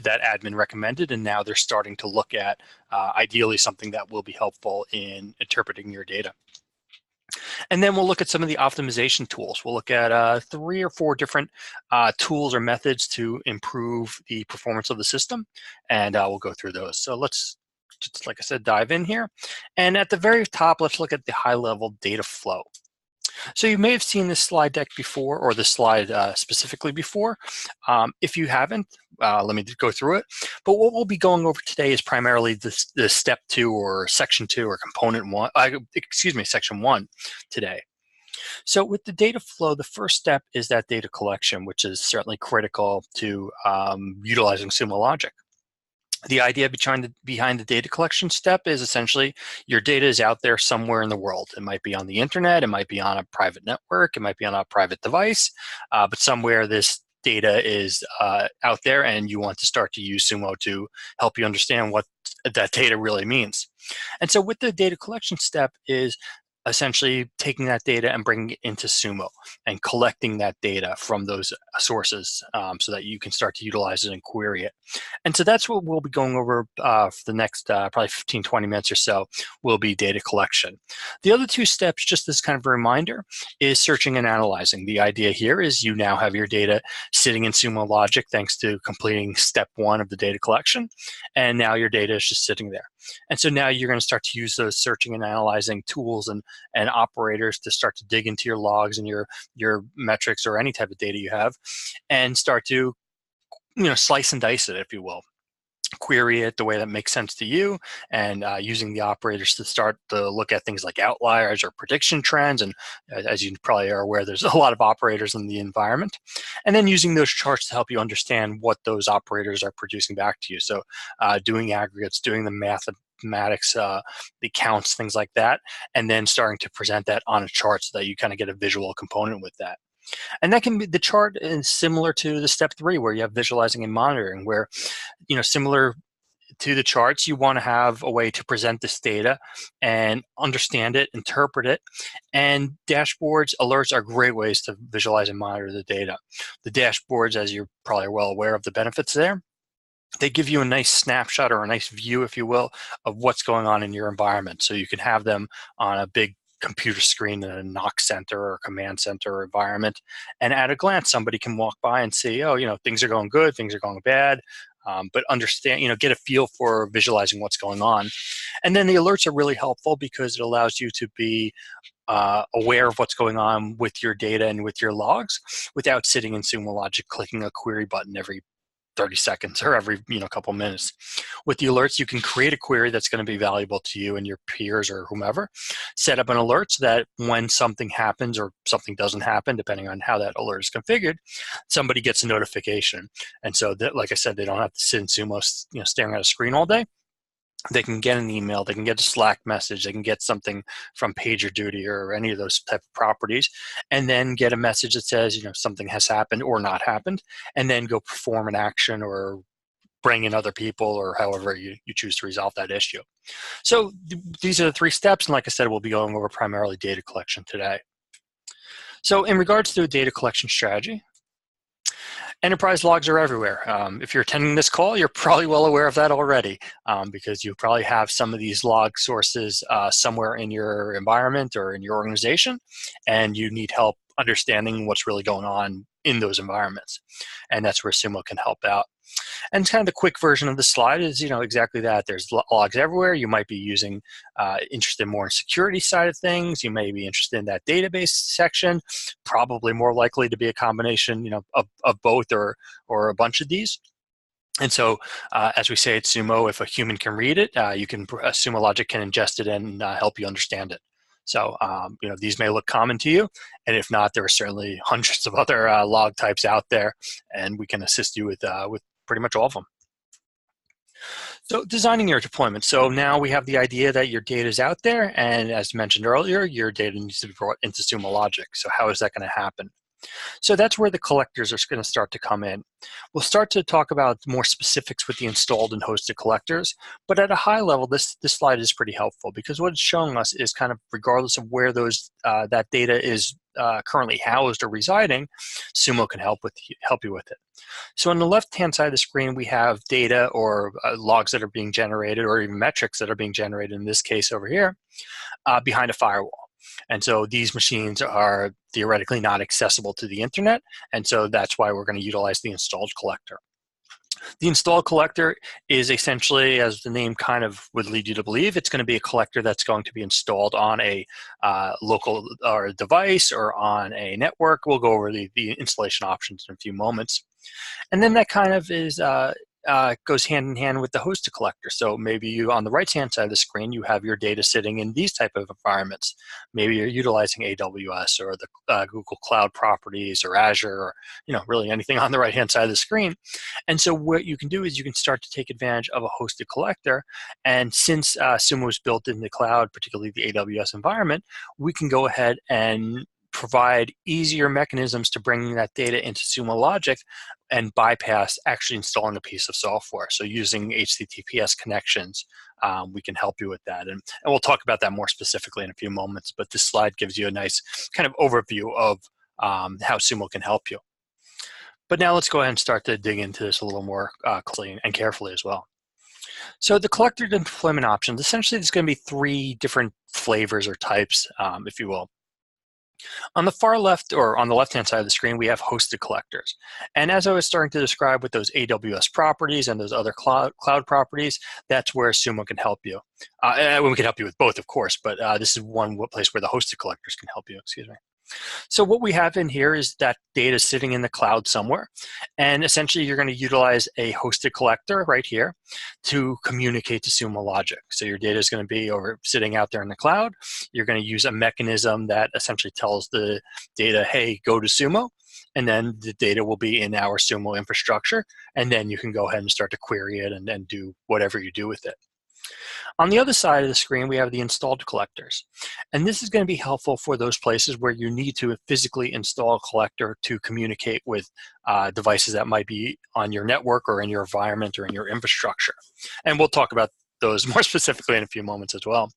that admin recommended, and now they're starting to look at ideally something that will be helpful in interpreting your data. And then we'll look at some of the optimization tools. We'll look at 3 or 4 different tools or methods to improve the performance of the system, and we'll go through those. So let's just, like I said, dive in here. And at the very top, let's look at the high-level data flow. So you may have seen this slide deck before, or this slide specifically before. If you haven't, let me go through it. But what we'll be going over today is primarily the step 2 or section 2 or component 1, section 1 today. So with the data flow, the first step is that data collection, which is certainly critical to utilizing Sumo logic. The idea behind the data collection step is essentially your data is out there somewhere in the world. It might be on the internet, it might be on a private network, it might be on a private device, but somewhere this data is out there, and you want to start to use Sumo to help you understand what that data really means. And so with the data collection step is essentially taking that data and bringing it into Sumo and collecting that data from those sources so that you can start to utilize it and query it. And so that's what we'll be going over for the next probably 15, 20 minutes or so, will be data collection. The other 2 steps, just as kind of a reminder, is searching and analyzing. The idea here is you now have your data sitting in Sumo Logic thanks to completing step 1 of the data collection, and now your data is just sitting there. And so now you're going to start to use those searching and analyzing tools and operators to start to dig into your logs and your metrics or any type of data you have, and start to slice and dice it, if you will. Query it the way that makes sense to you, and using the operators to start to look at things like outliers or prediction trends. And as you probably are aware, there's a lot of operators in the environment. And then using those charts to help you understand what those operators are producing back to you. So doing aggregates, doing the mathematics, the counts, things like that, and then starting to present that on a chart so that you kind of get a visual component with that. And that can be, the chart is similar to the step 3 where you have visualizing and monitoring, where, similar to the charts, you want to have a way to present this data and understand it, interpret it. And dashboards, alerts are great ways to visualize and monitor the data. The dashboards, as you're probably well aware of the benefits there, they give you a nice snapshot or a nice view, if you will, of what's going on in your environment. So you can have them on a big computer screen in a NOC center or command center environment, and at a glance somebody can walk by and see, oh, things are going good, things are going bad, but understand, get a feel for visualizing what's going on. And then the alerts are really helpful because it allows you to be aware of what's going on with your data and with your logs without sitting in Sumo Logic clicking a query button every 30 seconds or every couple minutes. With the alerts, you can create a query that's going to be valuable to you and your peers or whomever. Set up an alert so that when something happens or something doesn't happen, depending on how that alert is configured, somebody gets a notification. And so, that, like I said, they don't have to sit in Sumo, staring at a screen all day. They can get an email, they can get a Slack message, they can get something from PagerDuty or any of those type of properties, and then get a message that says, something has happened or not happened, and then go perform an action or bring in other people or however you choose to resolve that issue. So these are the 3 steps, and like I said, we'll be going over primarily data collection today. So in regards to a data collection strategy, enterprise logs are everywhere. If you're attending this call, you're probably well aware of that already because you probably have some of these log sources somewhere in your environment or in your organization, and you need help understanding what's really going on in those environments. And that's where Sumo can help out. And kind of the quick version of the slide is, exactly that. There's logs everywhere. You might be interested more in security side of things. You may be interested in that database section. Probably more likely to be a combination, of both or a bunch of these. And so, as we say at Sumo, if a human can read it, Sumo Logic can ingest it and help you understand it. So, these may look common to you, and if not, there are certainly hundreds of other log types out there, and we can assist you with pretty much all of them. So designing your deployment. So now we have the idea that your data is out there, and as mentioned earlier, your data needs to be brought into Sumo Logic. So how is that going to happen? So that's where the collectors are going to start to come in. We'll start to talk about more specifics with the installed and hosted collectors, but at a high level, this slide is pretty helpful because what it's showing us is kind of regardless of where that data is currently housed or residing, Sumo can help you with it. So on the left-hand side of the screen, we have data or logs that are being generated, or even metrics that are being generated, in this case over here, behind a firewall. And so these machines are theoretically not accessible to the internet, and so that's why we're going to utilize the installed collector. The installed collector is essentially, as the name kind of would lead you to believe, it's going to be a collector that's going to be installed on a local or device or on a network. We'll go over the installation options in a few moments. And then that kind of is goes hand in hand with the hosted collector. So maybe you, on the right-hand side of the screen, you have your data sitting in these type of environments. Maybe you're utilizing AWS or the Google Cloud properties or Azure, or really anything on the right-hand side of the screen. And so what you can do is you can start to take advantage of a hosted collector. And since Sumo is built in the cloud, particularly the AWS environment, we can go ahead and provide easier mechanisms to bring that data into Sumo Logic and bypass actually installing a piece of software. So using HTTPS connections, we can help you with that. And we'll talk about that more specifically in a few moments, but this slide gives you a nice kind of overview of how Sumo can help you. But now let's go ahead and start to dig into this a little more closely and carefully as well. So the collector deployment options, essentially there's going to be 3 different flavors or types, if you will. On the far left, or on the left-hand side of the screen, we have hosted collectors. And as I was starting to describe with those AWS properties and those other cloud properties, that's where Sumo can help you. We can help you with both, of course, but this is one place where the hosted collectors can help you, excuse me. So what we have in here is that data sitting in the cloud somewhere. And essentially, you're going to utilize a hosted collector right here to communicate to Sumo Logic. So your data is going to be sitting out there in the cloud. You're going to use a mechanism that essentially tells the data, hey, go to Sumo. And then the data will be in our Sumo infrastructure. And then you can go ahead and start to query it and then do whatever you do with it. On the other side of the screen, we have the installed collectors. And this is going to be helpful for those places where you need to physically install a collector to communicate with devices that might be on your network or in your environment or in your infrastructure. And we'll talk about those more specifically in a few moments as well.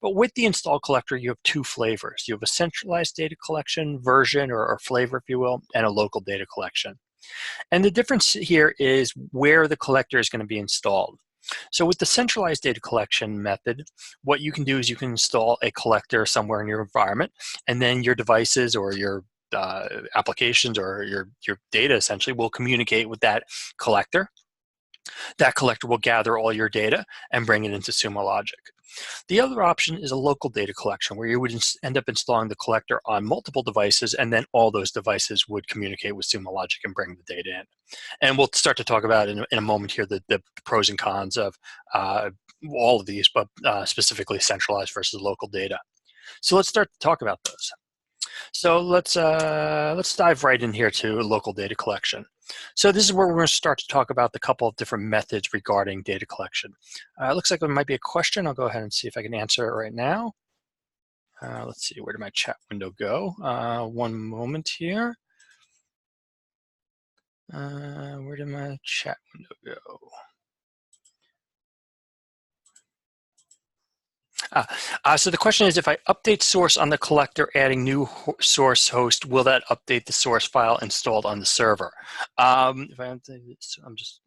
But with the installed collector, you have 2 flavors. You have a centralized data collection version or flavor, if you will, and a local data collection. And the difference here is where the collector is going to be installed. So with the centralized data collection method, what you can do is you can install a collector somewhere in your environment, and then your devices or your applications or your data essentially will communicate with that collector. That collector will gather all your data and bring it into Sumo Logic. The other option is a local data collection, where you would end up installing the collector on multiple devices, and then all those devices would communicate with Sumo Logic and bring the data in. And we'll start to talk about in a moment here the pros and cons of all of these, but specifically centralized versus local data. So let's start to talk about those. So let's dive right in here to local data collection. So this is where we're going to start to talk about the couple of different methods regarding data collection. It looks like there might be a question. I'll go ahead and see if I can answer it right now. Let's see, where did my chat window go? One moment here. Where did my chat window go? So the question is, if I update source on the collector, adding new source host, will that update the source file installed on the server? If I update this, I'm just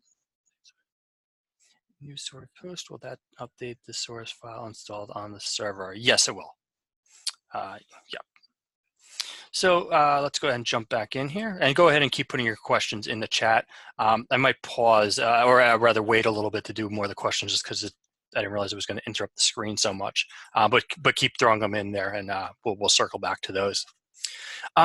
new source host, will that update the source file installed on the server? Yes, it will. Yeah. So let's go ahead and jump back in here and go ahead and keep putting your questions in the chat. I might pause or rather wait a little bit to do more of the questions just because I didn't realize it was going to interrupt the screen so much, but keep throwing them in there, and we'll circle back to those.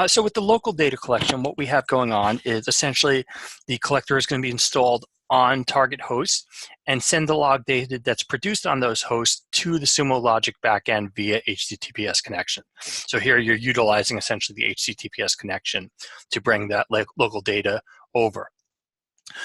So with the local data collection, what we have going on is essentially the collector is going to be installed on target hosts and send the log data that's produced on those hosts to the Sumo Logic backend via HTTPS connection. So here you're utilizing essentially the HTTPS connection to bring that local data over.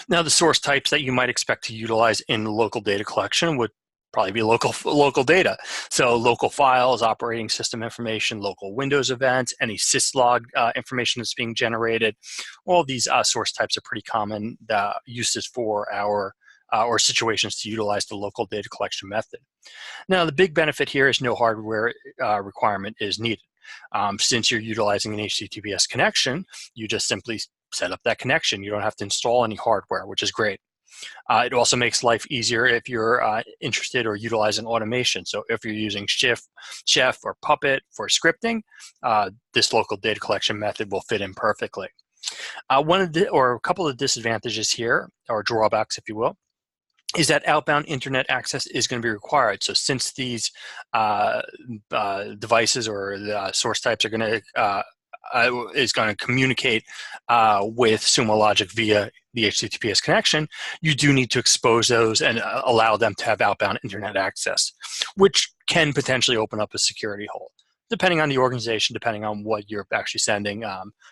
Now the source types that you might expect to utilize in the local data collection would probably be local data. So local files, operating system information, local Windows events, any syslog information that's being generated. All of these source types are pretty common uses for our or situations to utilize the local data collection method. Now the big benefit here is no hardware requirement is needed. Since you're utilizing an HTTPS connection, you just simply set up that connection. You don't have to install any hardware, which is great. It also makes life easier if you're interested or utilizing automation. So if you're using Chef or Puppet for scripting, this local data collection method will fit in perfectly. A couple of disadvantages here, or drawbacks, if you will, is that outbound internet access is going to be required. So since these devices or the source types are going to is going to communicate with Sumo Logic via the HTTPS connection, you do need to expose those and allow them to have outbound internet access, which can potentially open up a security hole, depending on the organization, depending on what you're actually sending.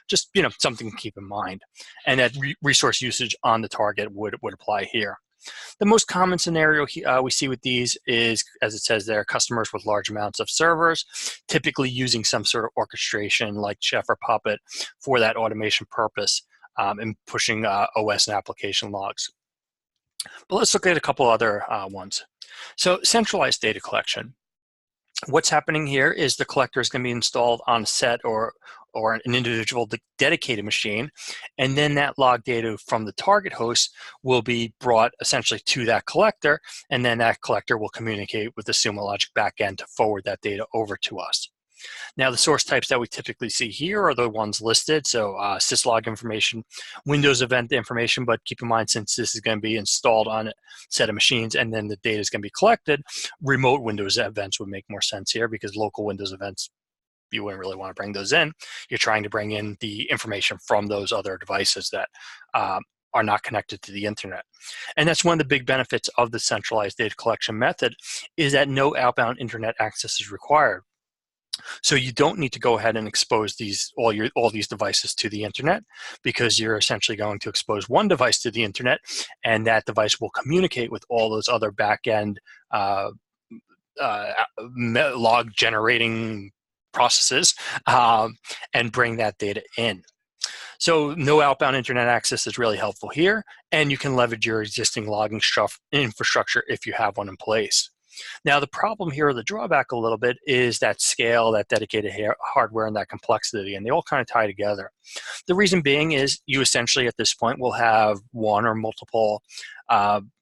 Just something to keep in mind, and that resource usage on the target would apply here. The most common scenario we see with these is, as it says there, customers with large amounts of servers, typically using some sort of orchestration like Chef or Puppet for that automation purpose, and pushing OS and application logs. But let's look at a couple other ones. So centralized data collection. What's happening here is the collector is going to be installed on a set or an individual dedicated machine, and then that log data from the target host will be brought essentially to that collector, and then that collector will communicate with the Sumo Logic backend to forward that data over to us. Now, the source types that we typically see here are the ones listed, so syslog information, Windows event information, but keep in mind, since this is going to be installed on a set of machines and then the data is going to be collected, remote Windows events would make more sense here, because local Windows events, you wouldn't really want to bring those in. You're trying to bring in the information from those other devices that are not connected to the internet. And that's one of the big benefits of the centralized data collection method, is that no outbound internet access is required. So you don't need to go ahead and expose all these devices to the internet, because you're essentially going to expose one device to the internet, and that device will communicate with all those other back-end log generating processes and bring that data in. So no outbound internet access is really helpful here, and you can leverage your existing logging infrastructure if you have one in place. Now, the problem here, or the drawback a little bit, is that scale, that dedicated hardware, and that complexity, and they all kind of tie together. The reason being is you essentially at this point will have one or multiple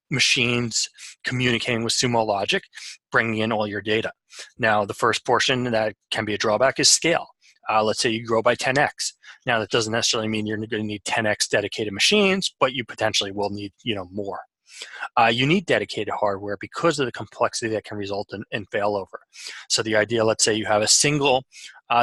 machines communicating with Sumo Logic, bringing in all your data. Now, the first portion that can be a drawback is scale. Let's say you grow by 10x. Now, that doesn't necessarily mean you're going to need 10x dedicated machines, but you potentially will need more. You need dedicated hardware because of the complexity that can result in failover. So the idea, let's say you have a single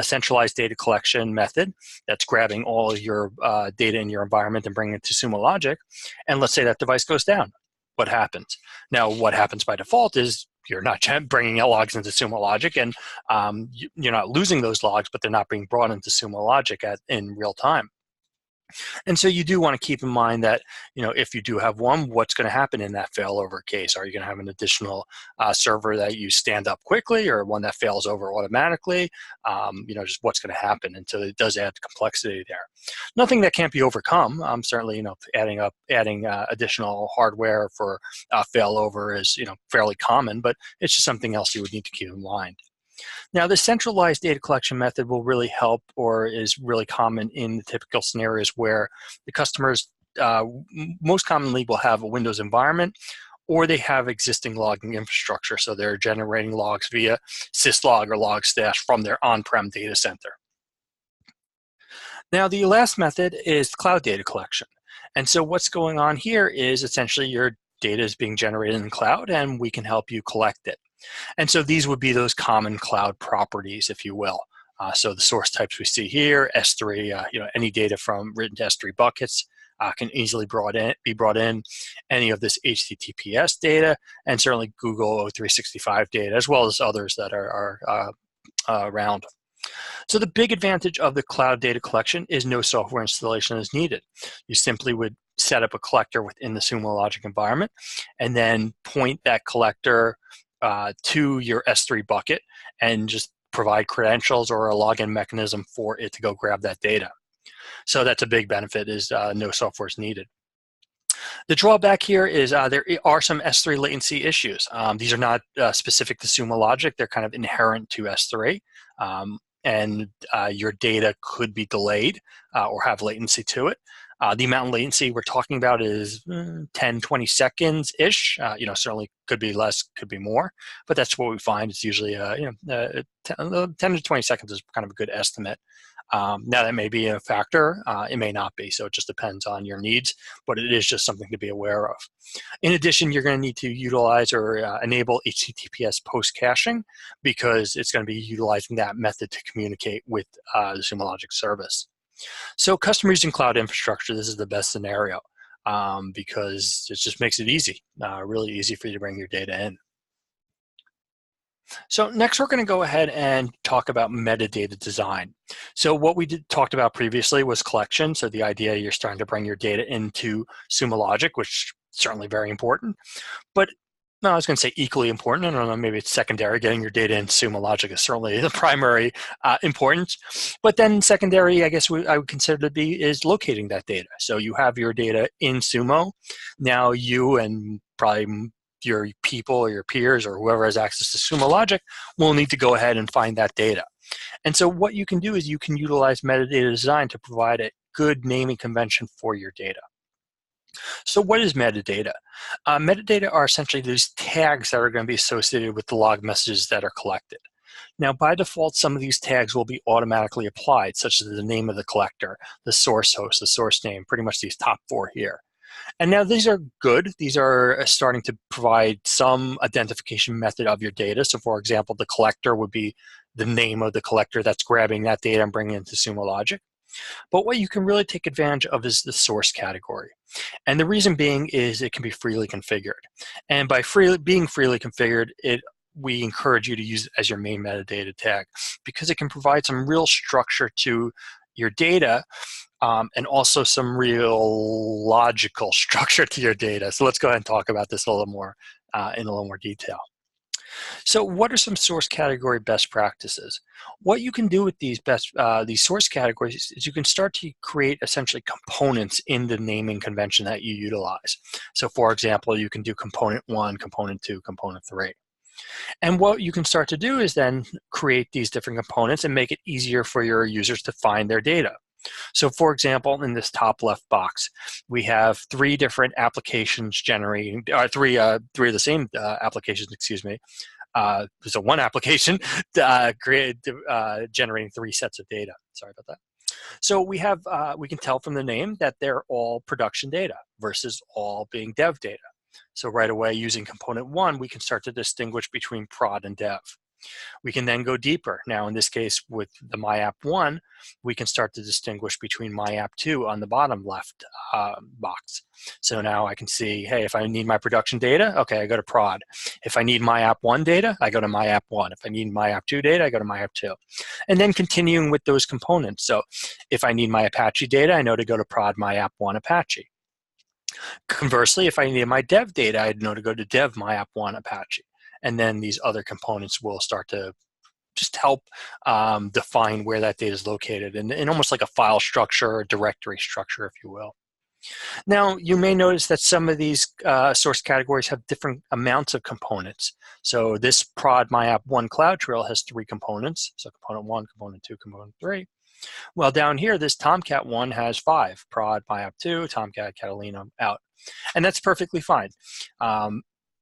centralized data collection method that's grabbing all of your data in your environment and bringing it to Sumo Logic, and let's say that device goes down. What happens? Now, what happens by default is you're not bringing logs into Sumo Logic, and you're not losing those logs, but they're not being brought into Sumo Logic in real time. And so you do want to keep in mind that, if you do have one, what's going to happen in that failover case? Are you going to have an additional server that you stand up quickly, or one that fails over automatically? Just what's going to happen. And so it does add complexity there. Nothing that can't be overcome. Certainly, adding additional hardware for failover is, fairly common, but it's just something else you would need to keep in mind. Now, the centralized data collection method will really help, or is really common in the typical scenarios where the customers most commonly will have a Windows environment, or they have existing logging infrastructure. So they're generating logs via syslog or logstash from their on-prem data center. Now, the last method is cloud data collection. And so what's going on here is essentially your data is being generated in the cloud, and we can help you collect it. And so these would be those common cloud properties, if you will. So the source types we see here, S3, any data from written to S3 buckets can easily be brought in. Any of this HTTPS data, and certainly Google O365 data, as well as others that are around. So the big advantage of the cloud data collection is no software installation is needed. You simply would set up a collector within the Sumo Logic environment, and then point that collector to your S3 bucket, and just provide credentials or a login mechanism for it to go grab that data. So that's a big benefit, is no software is needed. The drawback here is there are some S3 latency issues. These are not specific to Sumo Logic. They're kind of inherent to S3. and your data could be delayed or have latency to it. The amount of latency we're talking about is 10, 20 seconds-ish. Certainly could be less, could be more, but that's what we find. It's usually 10 to 20 seconds is kind of a good estimate. Now that may be a factor, it may not be, so it just depends on your needs, but it is just something to be aware of. In addition, you're going to need to utilize or enable HTTPS post-caching, because it's going to be utilizing that method to communicate with the Sumo Logic service. So customers using cloud infrastructure, this is the best scenario because it just makes it easy, really easy for you to bring your data in. So next we're going to go ahead and talk about metadata design. So what we talked about previously was collection. So the idea you're starting to bring your data into Sumo Logic, which is certainly very important. But no, I was going to say equally important. I don't know, maybe it's secondary. Getting your data in Sumo Logic is certainly the primary importance. But then secondary, I guess I would consider to be is locating that data. So you have your data in Sumo. Now you and probably your people or your peers or whoever has access to Sumo Logic will need to go ahead and find that data. And so what you can do is you can utilize metadata design to provide a good naming convention for your data. So what is metadata? Metadata are essentially these tags that are going to be associated with the log messages that are collected. Now, by default, some of these tags will be automatically applied, such as the name of the collector, the source host, the source name, pretty much these top four here. And now these are good. These are starting to provide some identification method of your data. So for example, the collector would be the name of the collector that's grabbing that data and bringing it into Sumo Logic. But what you can really take advantage of is the source category. And the reason being is it can be freely configured. And by being freely configured, we encourage you to use it as your main metadata tag because it can provide some real structure to your data and also some real logical structure to your data. So let's go ahead and talk about this a little more in a little more detail. So what are some source category best practices? What you can do with these source categories is you can start to create essentially components in the naming convention that you utilize. So for example, you can do component 1, component 2, component 3. And what you can start to do is then create these different components and make it easier for your users to find their data. So for example, in this top left box, we have 3 different applications generating, three of the same applications, excuse me. So one application generating 3 sets of data. Sorry about that. So we can tell from the name that they're all production data versus all being dev data. So right away, using component 1, we can start to distinguish between prod and dev. We can then go deeper. Now, in this case, with the MyApp1, we can start to distinguish between MyApp2 on the bottom left box. So now I can see, hey, if I need my production data, okay, I go to prod. If I need MyApp1 data, I go to MyApp1. If I need MyApp2 data, I go to MyApp2. And then continuing with those components. So if I need my Apache data, I know to go to prod MyApp1 Apache. Conversely, if I need my dev data, I know to go to dev MyApp1 Apache. And then these other components will start to just help define where that data is located in almost like a file structure or directory structure, if you will. Now, you may notice that some of these source categories have different amounts of components. So this prod MyApp1 CloudTrail has 3 components. So component 1, component 2, component 3. Well, down here, this Tomcat 1 has 5. Prod MyApp2, Tomcat, Catalina out. And that's perfectly fine.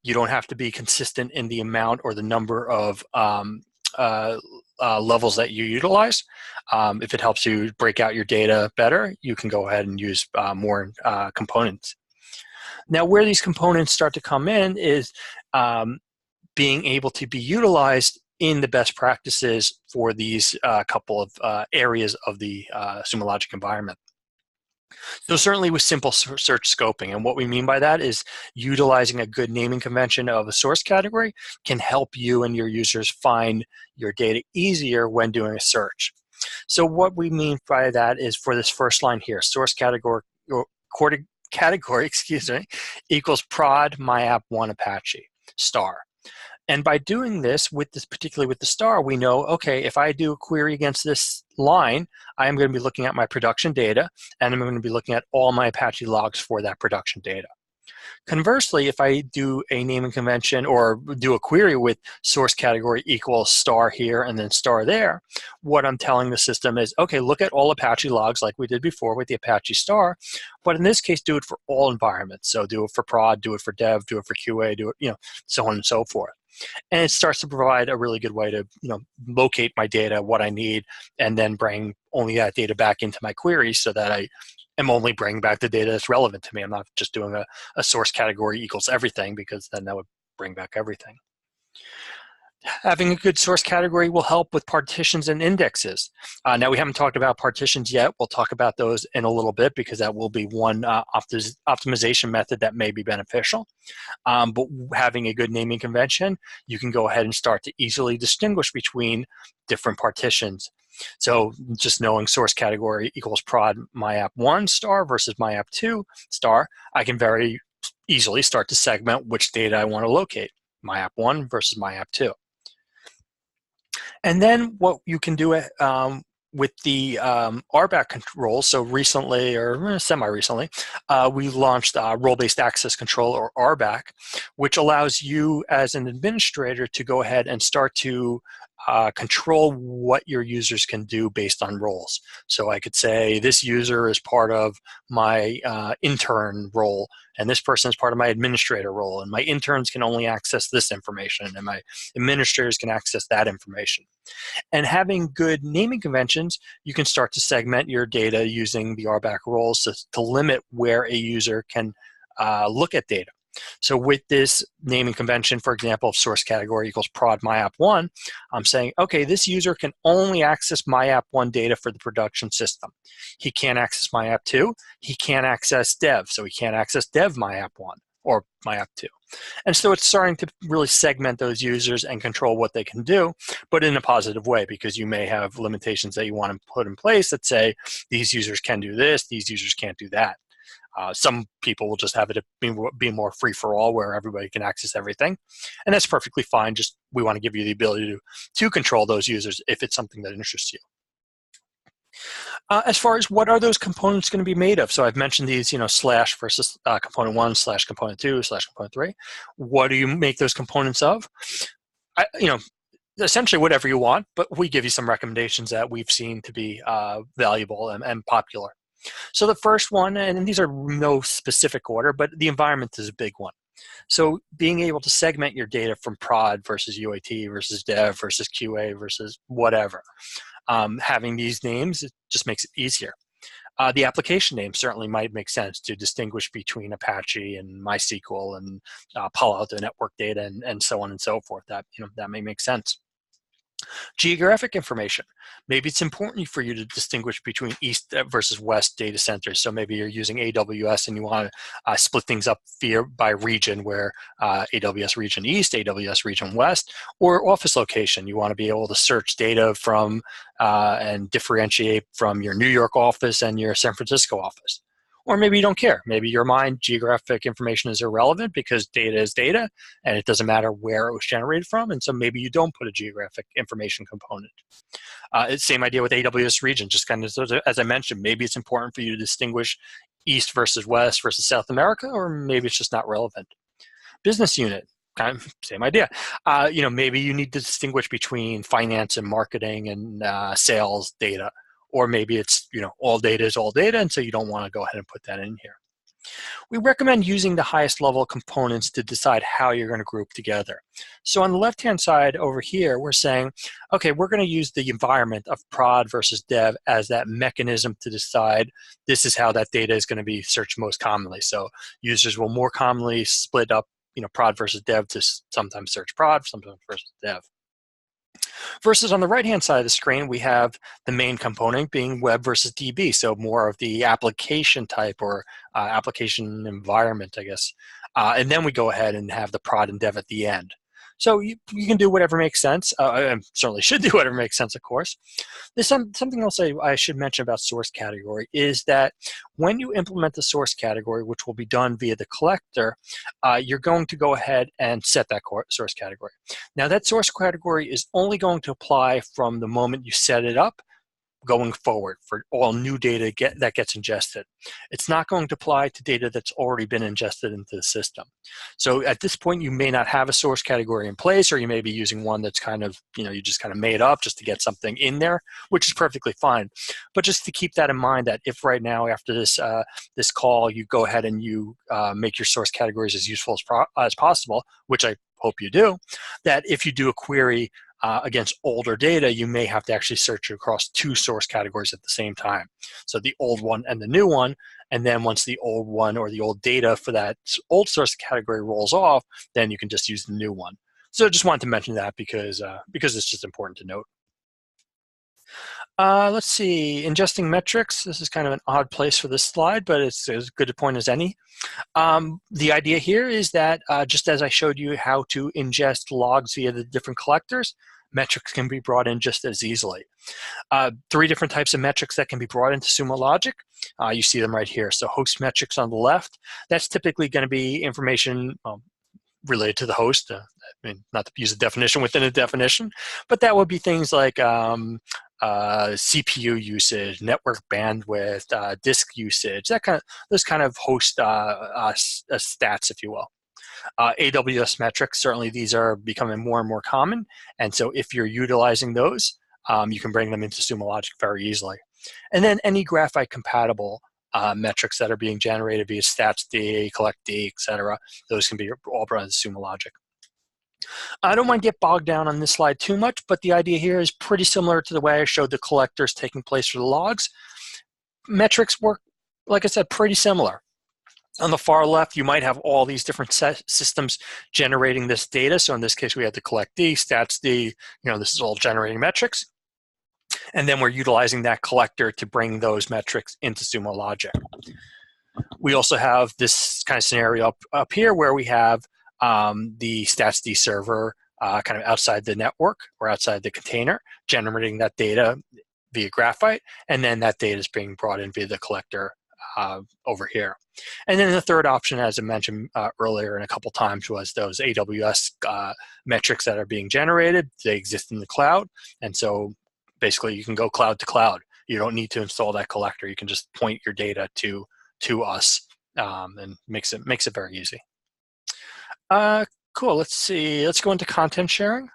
You don't have to be consistent in the amount or the number of levels that you utilize. If it helps you break out your data better, you can go ahead and use more components. Now, where these components start to come in is being able to be utilized in the best practices for these couple of areas of the Sumo Logic environment. So certainly with simple search scoping, and what we mean by that is utilizing a good naming convention of a source category can help you and your users find your data easier when doing a search. So what we mean by that is for this first line here, source category, excuse me, equals prod MyApp1 Apache star. And by doing this, particularly with the star, we know, okay, if I do a query against this line, I am going to be looking at my production data, and I'm going to be looking at all my Apache logs for that production data. Conversely, if I do a naming convention or do a query with source category equals star here and then star there, what I'm telling the system is, okay, look at all Apache logs like we did before with the Apache star, but in this case, do it for all environments. So do it for prod, do it for dev, do it for QA, do it, so on and so forth. And it starts to provide a really good way to, locate my data, what I need, and then bring only that data back into my query so that I am only bringing back the data that's relevant to me. I'm not just doing a source category equals everything, because then that would bring back everything. Having a good source category will help with partitions and indexes. Now, we haven't talked about partitions yet. We'll talk about those in a little bit, because that will be one optimization method that may be beneficial. But having a good naming convention, you can go ahead and start to easily distinguish between different partitions. So just knowing source category equals prod myapp1 star versus myapp2 star, I can very easily start to segment which data I want to locate, myapp1 versus myapp2. And then what you can do with the RBAC control, so recently or semi-recently, we launched Role-Based Access Control, or RBAC, which allows you as an administrator to go ahead and start to control what your users can do based on roles. So I could say this user is part of my intern role, and this person is part of my administrator role, and my interns can only access this information, and my administrators can access that information. And having good naming conventions, you can start to segment your data using the RBAC roles to limit where a user can look at data. So with this naming convention, for example, of source category equals prod myapp1, I'm saying, okay, this user can only access myapp1 data for the production system. He can't access myapp2. He can't access dev, so he can't access dev myapp1 or myapp2. And so it's starting to really segment those users and control what they can do, but in a positive way, because you may have limitations that you want to put in place that say these users can do this, these users can't do that. Some people will just have it be more free-for-all, where everybody can access everything. And that's perfectly fine. Just we want to give you the ability to control those users if it's something that interests you. As far as what are those components going to be made of? So I've mentioned these, slash versus component 1 slash component 2 slash component 3. What do you make those components of? Essentially whatever you want, but we give you some recommendations that we've seen to be valuable and popular. So the first one, and these are no specific order, but the environment is a big one. So being able to segment your data from prod versus UAT versus dev versus QA versus whatever. Having these names, it just makes it easier. The application name certainly might make sense to distinguish between Apache and MySQL and Palo Alto network data and so on and so forth. That may make sense. Geographic information. Maybe it's important for you to distinguish between east versus west data centers. So maybe you're using AWS and you want to split things up by region, where AWS region east, AWS region west, or office location. You want to be able to search data from and differentiate from your New York office and your San Francisco office. Or maybe you don't care. Maybe your mind, geographic information is irrelevant because data is data and it doesn't matter where it was generated from. And so maybe you don't put a geographic information component. Same idea with AWS region, just kind of, as I mentioned, maybe it's important for you to distinguish East versus West versus South America, or maybe it's just not relevant. Business unit, kind of same idea. Maybe you need to distinguish between finance and marketing and sales data. Or maybe it's, all data is all data, and so you don't want to go ahead and put that in here. We recommend using the highest level components to decide how you're going to group together. So on the left-hand side over here, we're saying, okay, we're going to use the environment of prod versus dev as that mechanism to decide this is how that data is going to be searched most commonly. So users will more commonly split up, prod versus dev to sometimes search prod, sometimes versus dev. Versus on the right-hand side of the screen, we have the main component being web versus DB, so more of the application type or application environment, I guess. And then we go ahead and have the prod and dev at the end. So you can do whatever makes sense. I certainly should do whatever makes sense, of course. There's something else I should mention about source category is that when you implement the source category, which will be done via the collector, you're going to go ahead and set that source category. Now that source category is only going to apply from the moment you set it up going forward for all new data that gets ingested. It's not going to apply to data that's already been ingested into the system. So at this point, you may not have a source category in place, or you may be using one that's kind of, you just kind of made up just to get something in there, which is perfectly fine. But just to keep that in mind, that if right now after this this call, you go ahead and you make your source categories as useful as possible, which I hope you do, that if you do a query against older data, you may have to actually search across two source categories at the same time. So the old one and the new one, and then once the old one or the old data for that old source category rolls off, then you can just use the new one. So I just wanted to mention that because it's just important to note. Let's see, ingesting metrics. This is kind of an odd place for this slide, but it's as good a point as any. The idea here is that just as I showed you how to ingest logs via the different collectors, metrics can be brought in just as easily. Three different types of metrics that can be brought into Sumo Logic. You see them right here. So host metrics on the left, that's typically going to be information related to the host. I mean, not to use a definition within a definition, but that would be things like CPU usage, network bandwidth, disk usage, those kind of host stats, if you will. AWS metrics, certainly these are becoming more and more common, and so if you're utilizing those, you can bring them into Sumo Logic very easily. And then any Graphite compatible metrics that are being generated via statsd, collectd, etc., those can be all brought into Sumo Logic. I don't want to get bogged down on this slide too much, but the idea here is pretty similar to the way I showed the collectors taking place for the logs. Metrics work, like I said, pretty similar. On the far left, you might have all these different systems generating this data. So in this case, we have the collectd, statsd, this is all generating metrics. And then we're utilizing that collector to bring those metrics into Sumo Logic. We also have this kind of scenario up here where we have the statsd server kind of outside the network or outside the container, generating that data via Graphite, and then that data is being brought in via the collector over here. And then the third option, as I mentioned earlier and a couple times, was those AWS metrics that are being generated. They exist in the cloud, and so basically you can go cloud to cloud. You don't need to install that collector. You can just point your data to us, and makes it very easy. Cool. Let's see. Let's go into content sharing.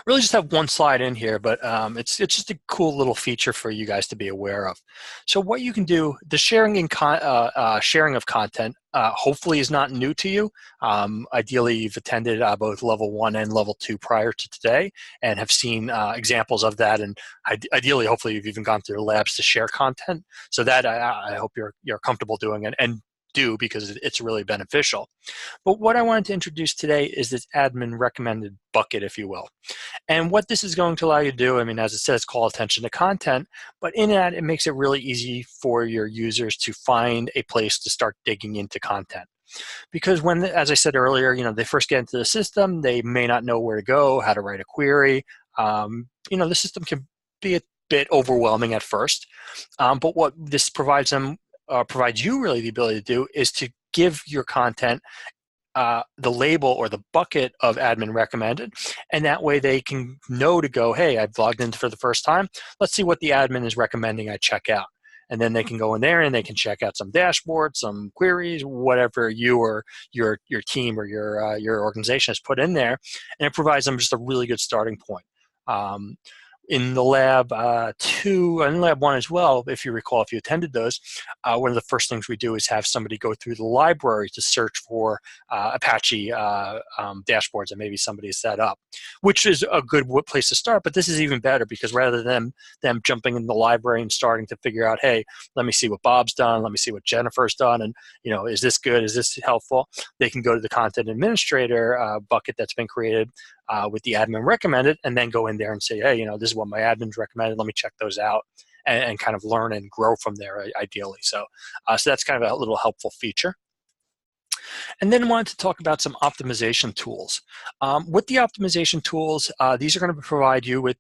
Really just have one slide in here, but it's just a cool little feature for you guys to be aware of. So what you can do, the sharing of content hopefully is not new to you. Ideally, you've attended both level 1 and level 2 prior to today and have seen examples of that, and ideally, hopefully, you've even gone through labs to share content. So that I hope you're comfortable doing it, and do, because it's really beneficial. But what I wanted to introduce today is this admin recommended bucket, if you will. And what this is going to allow you to do, I mean, as it says, call attention to content, but in that, it makes it really easy for your users to find a place to start digging into content. Because when, as I said earlier, they first get into the system, they may not know where to go, how to write a query. The system can be a bit overwhelming at first, but what this provides you really the ability to do is to give your content the label or the bucket of admin recommended, and that way they can know to go, hey, I've logged in for the first time, let's see what the admin is recommending I check out. And then they can go in there and they can check out some dashboards, some queries, whatever you or your team or your organization has put in there, and it provides them just a really good starting point. In the lab 2 and lab 1 as well, if you recall, if you attended those, one of the first things we do is have somebody go through the library to search for Apache dashboards that maybe somebody has set up, which is a good place to start. But this is even better, because rather than them jumping in the library and starting to figure out, hey, let me see what Bob's done, let me see what Jennifer's done, and is this good, is this helpful, they can go to the content administrator bucket that's been created with the admin recommended, and then go in there and say, hey, this is what my admin's recommended, let me check those out, and kind of learn and grow from there, ideally. So that's kind of a little helpful feature. And then I wanted to talk about some optimization tools. With the optimization tools, these are going to provide you with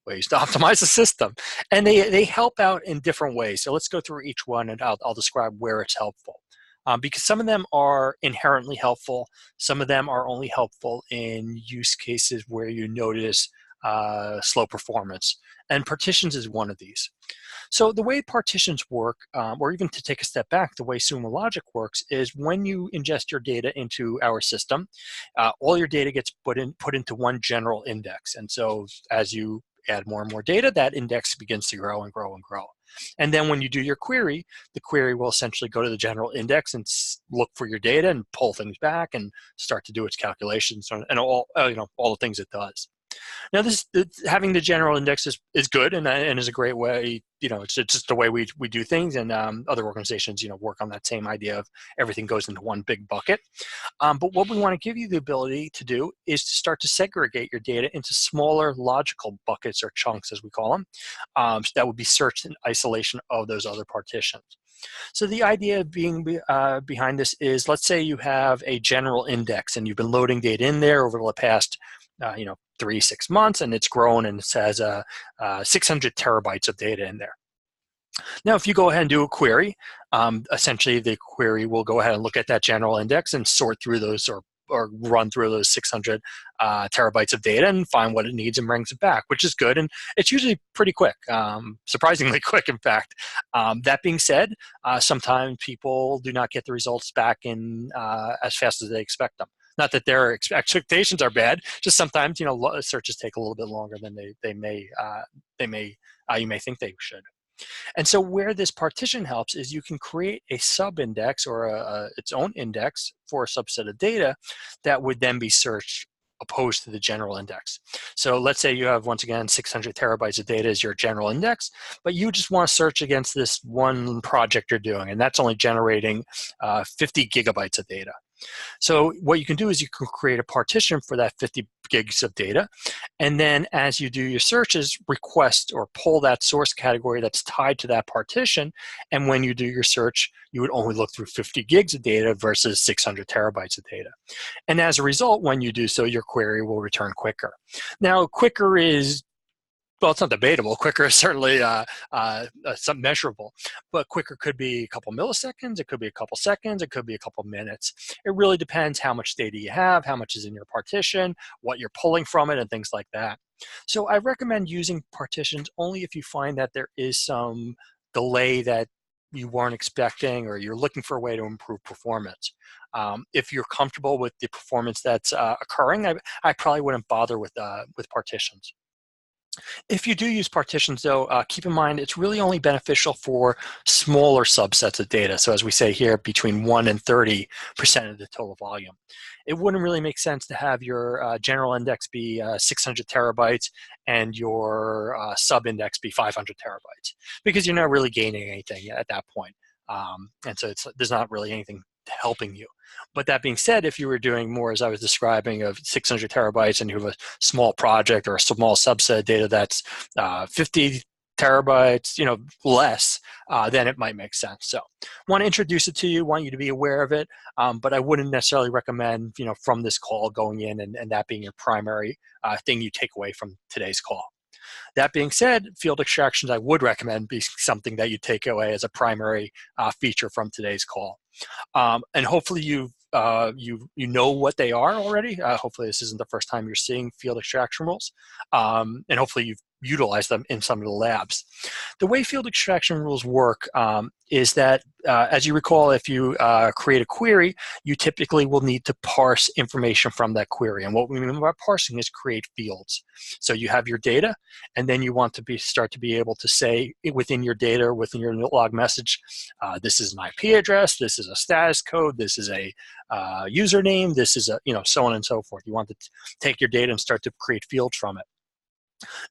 ways to optimize the system, and they help out in different ways. So let's go through each one, and I'll describe where it's helpful. Because some of them are inherently helpful, some of them are only helpful in use cases where you notice slow performance. And partitions is one of these. So the way partitions work, or even to take a step back, the way Sumo Logic works is when you ingest your data into our system, all your data gets put into one general index. And so as you add more and more data, that index begins to grow and grow and grow. And then when you do your query, the query will essentially go to the general index and look for your data and pull things back and start to do its calculations and all the things it does. Now, having the general index is good and is a great way. It's just the way we do things, and other organizations work on that same idea of everything goes into one big bucket. But what we want to give you the ability to do is to start to segregate your data into smaller logical buckets or chunks, as we call them, that would be searched in isolation of those other partitions. So the idea being behind this is, let's say you have a general index and you've been loading data in there over the past 3-6 months, and it's grown and it has 600 terabytes of data in there. Now, if you go ahead and do a query, essentially the query will go ahead and look at that general index and sort through those or run through those 600 terabytes of data and find what it needs and brings it back, which is good. And it's usually pretty quick, surprisingly quick, in fact. That being said, sometimes people do not get the results back in as fast as they expect them. Not that their expectations are bad, just sometimes searches take a little bit longer than you may think they should. And so where this partition helps is you can create a sub-index or its own index for a subset of data that would then be searched opposed to the general index. So let's say you have, once again, 600 terabytes of data as your general index, but you just want to search against this one project you're doing, and that's only generating 50 gigabytes of data. So what you can do is you can create a partition for that 50 gigs of data, and then as you do your searches, request or pull that source category that's tied to that partition, and when you do your search, you would only look through 50 gigs of data versus 600 terabytes of data. And as a result, when you do so, your query will return quicker. Now, quicker is, well, it's not debatable. Quicker is certainly something measurable, but quicker could be a couple milliseconds, it could be a couple seconds, it could be a couple minutes. It really depends how much data you have, how much is in your partition, what you're pulling from it, and things like that. So I recommend using partitions only if you find that there is some delay that you weren't expecting, or you're looking for a way to improve performance. If you're comfortable with the performance that's occurring, I probably wouldn't bother with partitions. If you do use partitions, though, keep in mind it's really only beneficial for smaller subsets of data. So as we say here, between 1 and 30% of the total volume. It wouldn't really make sense to have your general index be 600 terabytes and your sub-index be 500 terabytes, because you're not really gaining anything at that point. And so there's not really anything helping you. But that being said, if you were doing more, as I was describing, of 600 terabytes and you have a small project or a small subset of data that's 50 terabytes, less, then it might make sense. So want to introduce it to you, want you to be aware of it, but I wouldn't necessarily recommend, from this call going in and that being your primary thing you take away from today's call. That being said, field extractions I would recommend be something that you take away as a primary feature from today's call. And hopefully you know what they are already. Hopefully this isn't the first time you're seeing field extraction rules, and hopefully you've utilized them in some of the labs. The way field extraction rules work is that, as you recall, if you create a query, you typically will need to parse information from that query. And what we mean by parsing is create fields. So you have your data, and then you want to start to be able to say within your data, or within your log message, this is an IP address, this is a status code, this is a username, this is a, so on and so forth. You want to take your data and start to create fields from it.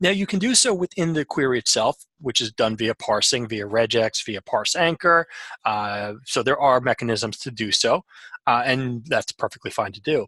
Now you can do so within the query itself, which is done via parsing, via regex, via parse anchor. So there are mechanisms to do so, and that's perfectly fine to do.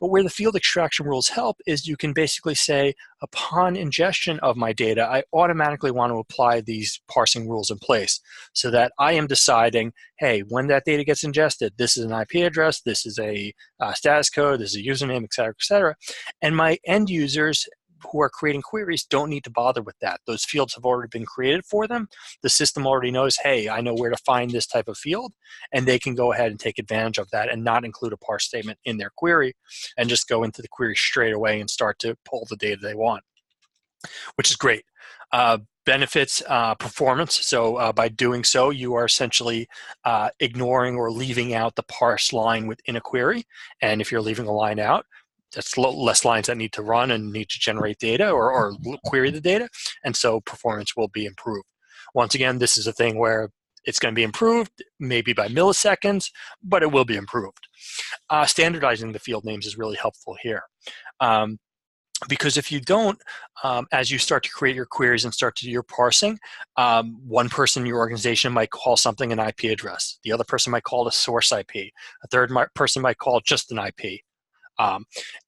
But where the field extraction rules help is you can basically say, upon ingestion of my data, I automatically want to apply these parsing rules in place so that I am deciding, hey, when that data gets ingested, this is an IP address, this is a status code, this is a username, et cetera, and my end users who are creating queries don't need to bother with that. Those fields have already been created for them. The system already knows, hey, I know where to find this type of field, and they can go ahead and take advantage of that and not include a parse statement in their query and just go into the query straight away and start to pull the data they want. which is great. Benefits performance. So by doing so, you are essentially ignoring or leaving out the parse line within a query. And if you're leaving a line out, that's less lines that need to run and need to generate data or query the data. And so performance will be improved. Once again, this is a thing where it's going to be improved, maybe by milliseconds, but it will be improved. Standardizing the field names is really helpful here. Because if you don't, as you start to create your queries and start to do your parsing, one person in your organization might call something an IP address. The other person might call it a source IP. A third person might call it just an IP.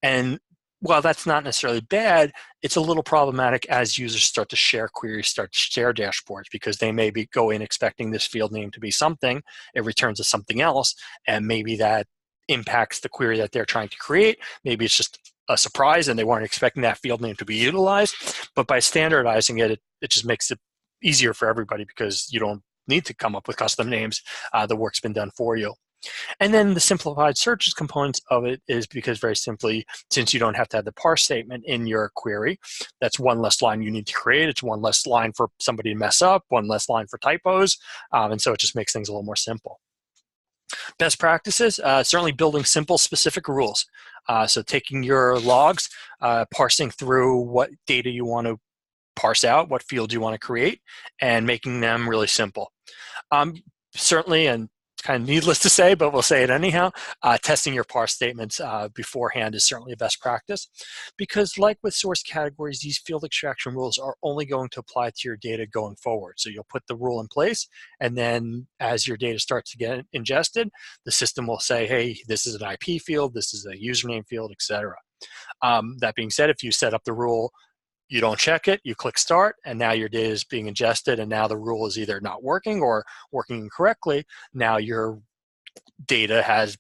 And while that's not necessarily bad, it's a little problematic as users start to share queries, start to share dashboards, because they may go in expecting this field name to be something, it returns as something else, and maybe that impacts the query that they're trying to create. Maybe it's just a surprise and they weren't expecting that field name to be utilized. But by standardizing it, it just makes it easier for everybody because you don't need to come up with custom names. The work's been done for you. And then the simplified searches components of it is because very simply, since you don't have to have the parse statement in your query, that's one less line you need to create. It's one less line for somebody to mess up, one less line for typos. And so it just makes things a little more simple. Best practices, certainly building simple, specific rules. So taking your logs, parsing through what data you want to parse out, what fields you want to create, and making them really simple. Certainly, and it's kind of needless to say, but we'll say it anyhow, testing your parse statements beforehand is certainly a best practice, because like with source categories, these field extraction rules are only going to apply to your data going forward. So you'll put the rule in place, and then as your data starts to get ingested, the system will say, hey, this is an IP field, this is a username field, etc. That being said, if you set up the rule, you don't check it, you click start, and now your data is being ingested, and now the rule is either not working or working incorrectly. Now your data has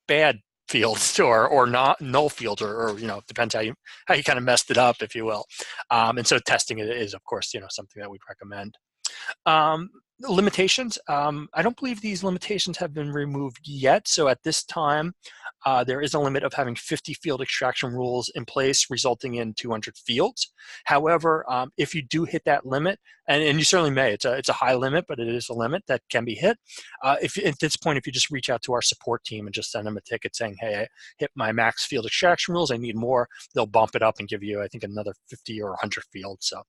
bad fields or not null fields, or depends how you kind of messed it up, if you will. And so testing it is, of course, something that we'd recommend. Limitations. I don't believe these limitations have been removed yet. So at this time, there is a limit of having 50 field extraction rules in place, resulting in 200 fields. However, if you do hit that limit, and you certainly may, it's a high limit, but it is a limit that can be hit. If at this point, if you just reach out to our support team and just send them a ticket saying, hey, I hit my max field extraction rules, I need more, they'll bump it up and give you, I think, another 50 or 100 fields. So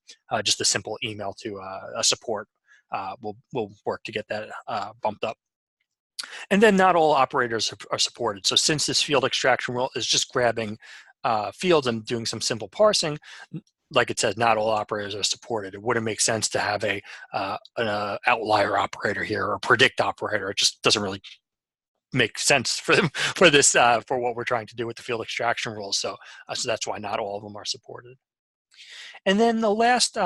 just a simple email to a support will work to get that bumped up. And then not all operators are supported. So since this field extraction rule is just grabbing fields and doing some simple parsing, like it says, not all operators are supported. It wouldn't make sense to have an outlier operator here or a predict operator. It just doesn't really make sense for them for this for what we're trying to do with the field extraction rules. So that's why not all of them are supported. And then the last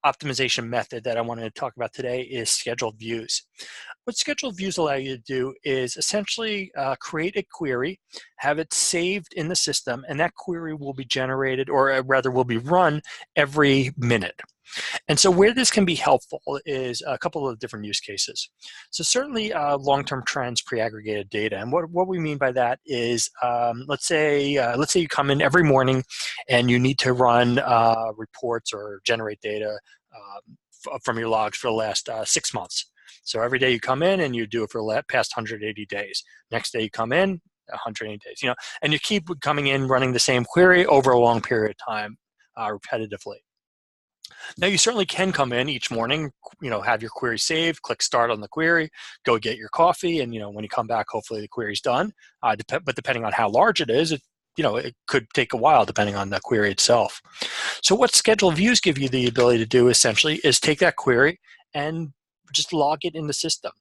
optimization method that I wanted to talk about today is scheduled views. What scheduled views allow you to do is essentially create a query, have it saved in the system, and that query will be generated, or rather will be run every minute. And so where this can be helpful is a couple of different use cases. So certainly long-term trends, pre-aggregated data. And what we mean by that is, let's say you come in every morning and you need to run reports or generate data from your logs for the last 6 months. So every day you come in and you do it for the past 180 days. Next day you come in, 180 days, and you keep coming in running the same query over a long period of time repetitively. Now, you certainly can come in each morning, have your query saved, click start on the query, go get your coffee, and when you come back, hopefully the query's done. But depending on how large it is, it could take a while depending on the query itself. So what scheduled views give you the ability to do essentially is take that query and just log it in the system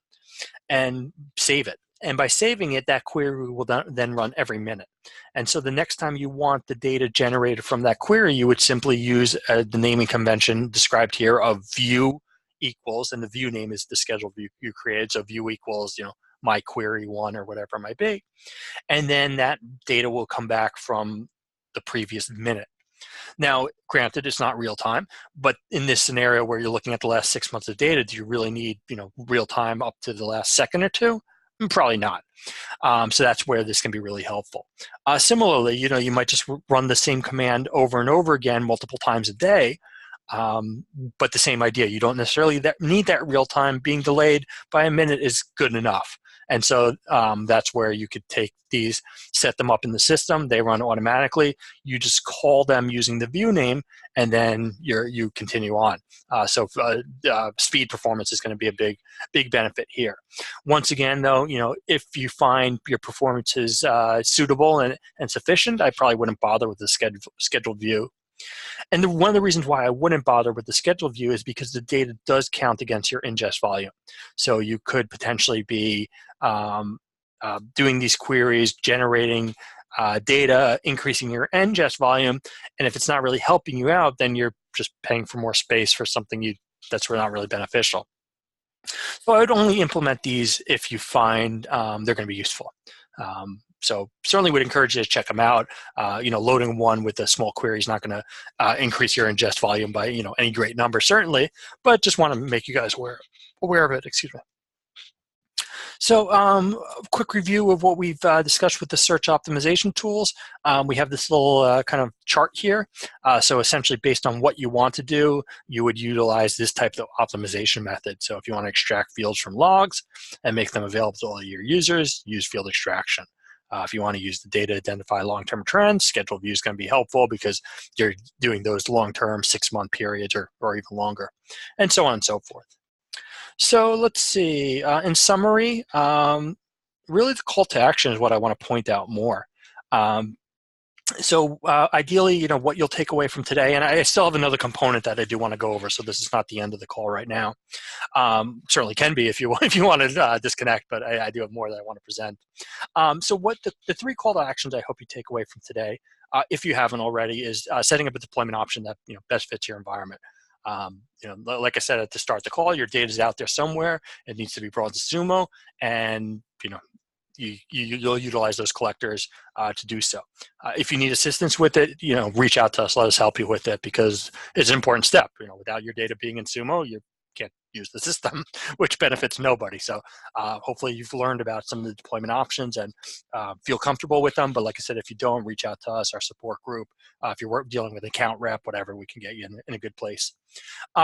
and save it. And by saving it, that query will then run every minute. And so the next time you want the data generated from that query, you would simply use the naming convention described here of view equals, and the view name is the scheduled view you created. So view equals, my query one or whatever it might be. And then that data will come back from the previous minute. Now, granted, it's not real time, but in this scenario where you're looking at the last 6 months of data, do you really need, real time up to the last second or two? Probably not. So that's where this can be really helpful. Similarly, you might just run the same command over and over again multiple times a day, but the same idea. You don't necessarily need that real time. Being delayed by a minute is good enough. And so that's where you could take these, set them up in the system. They run automatically. You just call them using the view name, and then you continue on. So speed performance is going to be a big benefit here. Once again, though, if you find your performance is suitable and sufficient, I probably wouldn't bother with the scheduled view. And one of the reasons why I wouldn't bother with the scheduled view is because the data does count against your ingest volume. So you could potentially be doing these queries, generating data, increasing your ingest volume, and if it's not really helping you out, then you're just paying for more space for something that's not really beneficial. So I would only implement these if you find they're going to be useful. So certainly would encourage you to check them out. Loading one with a small query is not going to increase your ingest volume by any great number, certainly, but just want to make you guys aware of it. Excuse me. So a quick review of what we've discussed with the search optimization tools. We have this little kind of chart here. So essentially based on what you want to do, you would utilize this type of optimization method. So if you want to extract fields from logs and make them available to all your users, use field extraction. If you want to use the data to identify long-term trends, scheduled view is going to be helpful because you're doing those long-term 6-month periods or even longer, and so on and so forth. So let's see. In summary, really the call to action is what I want to point out more. So ideally, what you'll take away from today, and I still have another component that I do want to go over, so this is not the end of the call right now. Certainly can be if you want to disconnect, but I do have more that I want to present. So what the 3 call to actions I hope you take away from today, if you haven't already, is setting up a deployment option that best fits your environment. Like I said at the start of the call, your data is out there somewhere. It needs to be brought to Sumo, and you'll utilize those collectors to do so. If you need assistance with it, reach out to us. Let us help you with it because it's an important step. Without your data being in Sumo, you can't use the system, which benefits nobody. So hopefully you've learned about some of the deployment options and feel comfortable with them. But like I said, if you don't, reach out to us, our support group. If you're dealing with an account rep, whatever, we can get you in a good place.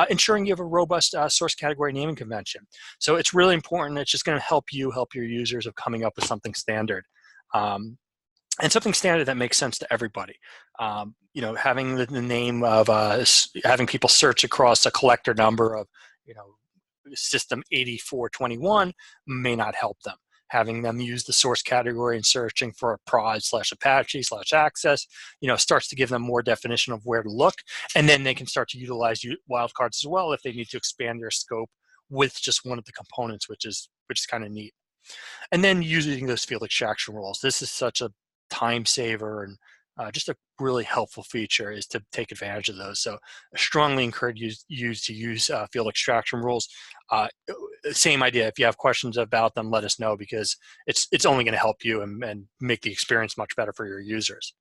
Ensuring you have a robust source category naming convention. So it's really important. It's just going to help your users of coming up with something standard. And something standard that makes sense to everybody. Having the name of having people search across a collector number of system 8421 may not help them. Having them use the source category and searching for a prod/Apache/access, starts to give them more definition of where to look, and then they can start to utilize wildcards as well if they need to expand their scope with just one of the components, which is kind of neat. And then using those field extraction rules. This is such a time saver and just a really helpful feature is to take advantage of those. So I strongly encourage you to use field extraction rules. Same idea. If you have questions about them, let us know because it's only going to help you and make the experience much better for your users.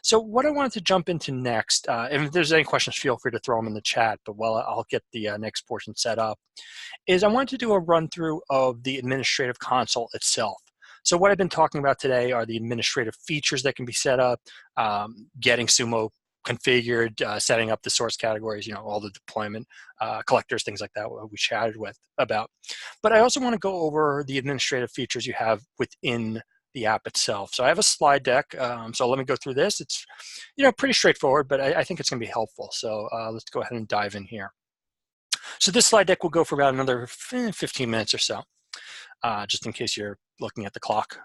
So what I wanted to jump into next, and if there's any questions, feel free to throw them in the chat, but while I'll get the next portion set up, is I wanted to do a run through of the administrative console itself. So what I've been talking about today are the administrative features that can be set up, getting Sumo configured, setting up the source categories, all the deployment collectors, things like that we chatted about. But I also want to go over the administrative features you have within the app itself. So I have a slide deck. So let me go through this. It's pretty straightforward, but I think it's going to be helpful. So let's go ahead and dive in here. So this slide deck will go for about another 15 minutes or so. Just in case you're looking at the clock.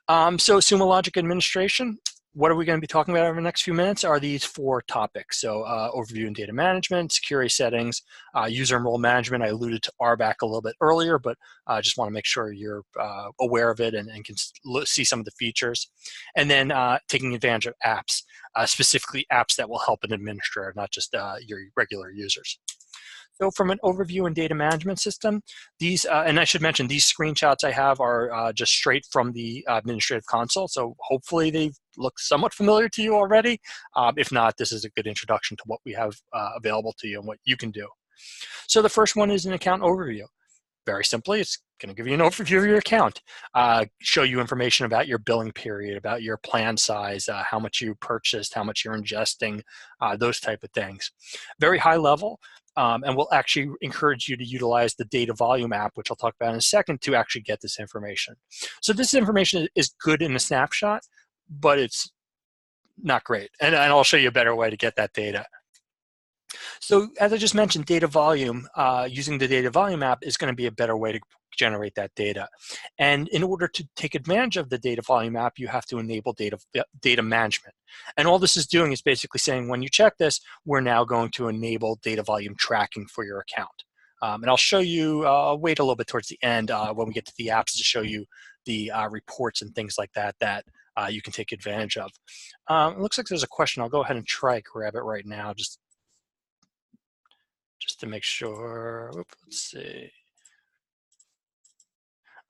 So Sumo Logic administration, what are we going to be talking about over the next few minutes are these 4 topics. So overview and data management, security settings, user and role management. I alluded to RBAC a little bit earlier, but I just want to make sure you're aware of it and can see some of the features. And then taking advantage of apps, specifically apps that will help an administrator, not just your regular users. So from an overview and data management system, these, and I should mention, these screenshots I have are just straight from the administrative console. So hopefully they look somewhat familiar to you already. If not, this is a good introduction to what we have available to you and what you can do. So the first one is an account overview. Very simply, it's going to give you an overview of your account, show you information about your billing period, about your plan size, how much you purchased, how much you're ingesting, those type of things. Very high level, and we'll actually encourage you to utilize the data volume app, which I'll talk about in a second, to actually get this information. So this information is good in a snapshot, but it's not great. And I'll show you a better way to get that data. So as I just mentioned, data volume, using the data volume app is going to be a better way to generate that data. And in order to take advantage of the data volume app, you have to enable data management. And all this is doing is basically saying, when you check this, we're now going to enable data volume tracking for your account. And I'll show you, wait a little bit towards the end when we get to the apps to show you the reports and things like that that you can take advantage of. It looks like there's a question. I'll go ahead and try to grab it right now, just to make sure. Oops, let's see.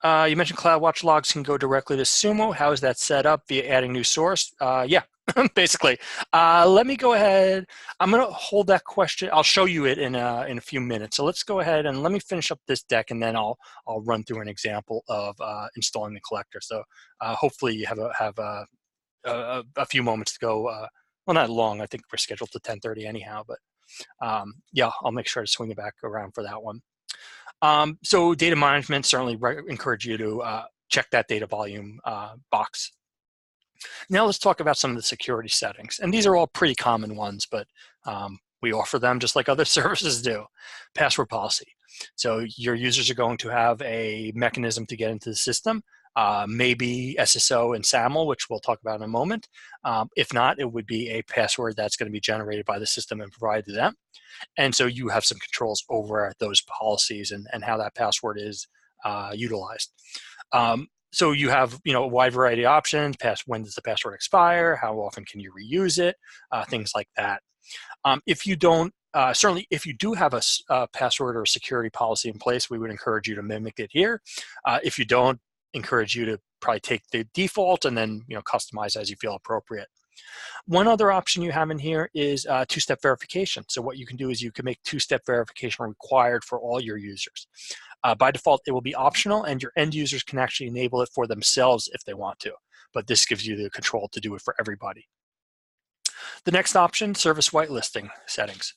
You mentioned CloudWatch logs can go directly to Sumo. How is that set up via adding new source? Yeah, basically. Let me go ahead. I'm going to hold that question. I'll show you it in a few minutes. So let's go ahead and let me finish up this deck, and then I'll run through an example of installing the collector. So hopefully you have a few moments to go. Well, not long. I think we're scheduled to 10:30 anyhow, but yeah, I'll make sure to swing it back around for that one. So data management, certainly encourage you to check that data volume box. Now let's talk about some of the security settings. And these are all pretty common ones, but we offer them just like other services do. Password policy. So your users are going to have a mechanism to get into the system. Maybe SSO and SAML, which we'll talk about in a moment. If not, it would be a password that's going to be generated by the system and provided to them. And so you have some controls over those policies and how that password is utilized. So you have a wide variety of options. When does the password expire? How often can you reuse it? Things like that. If you don't, certainly if you do have a password or a security policy in place, we would encourage you to mimic it here. If you don't, encourage you to probably take the default and then customize as you feel appropriate. One other option you have in here is two-step verification. So what you can do is you can make two-step verification required for all your users. By default, it will be optional, and your end users can actually enable it for themselves if they want to. But this gives you the control to do it for everybody. The next option, service whitelisting settings.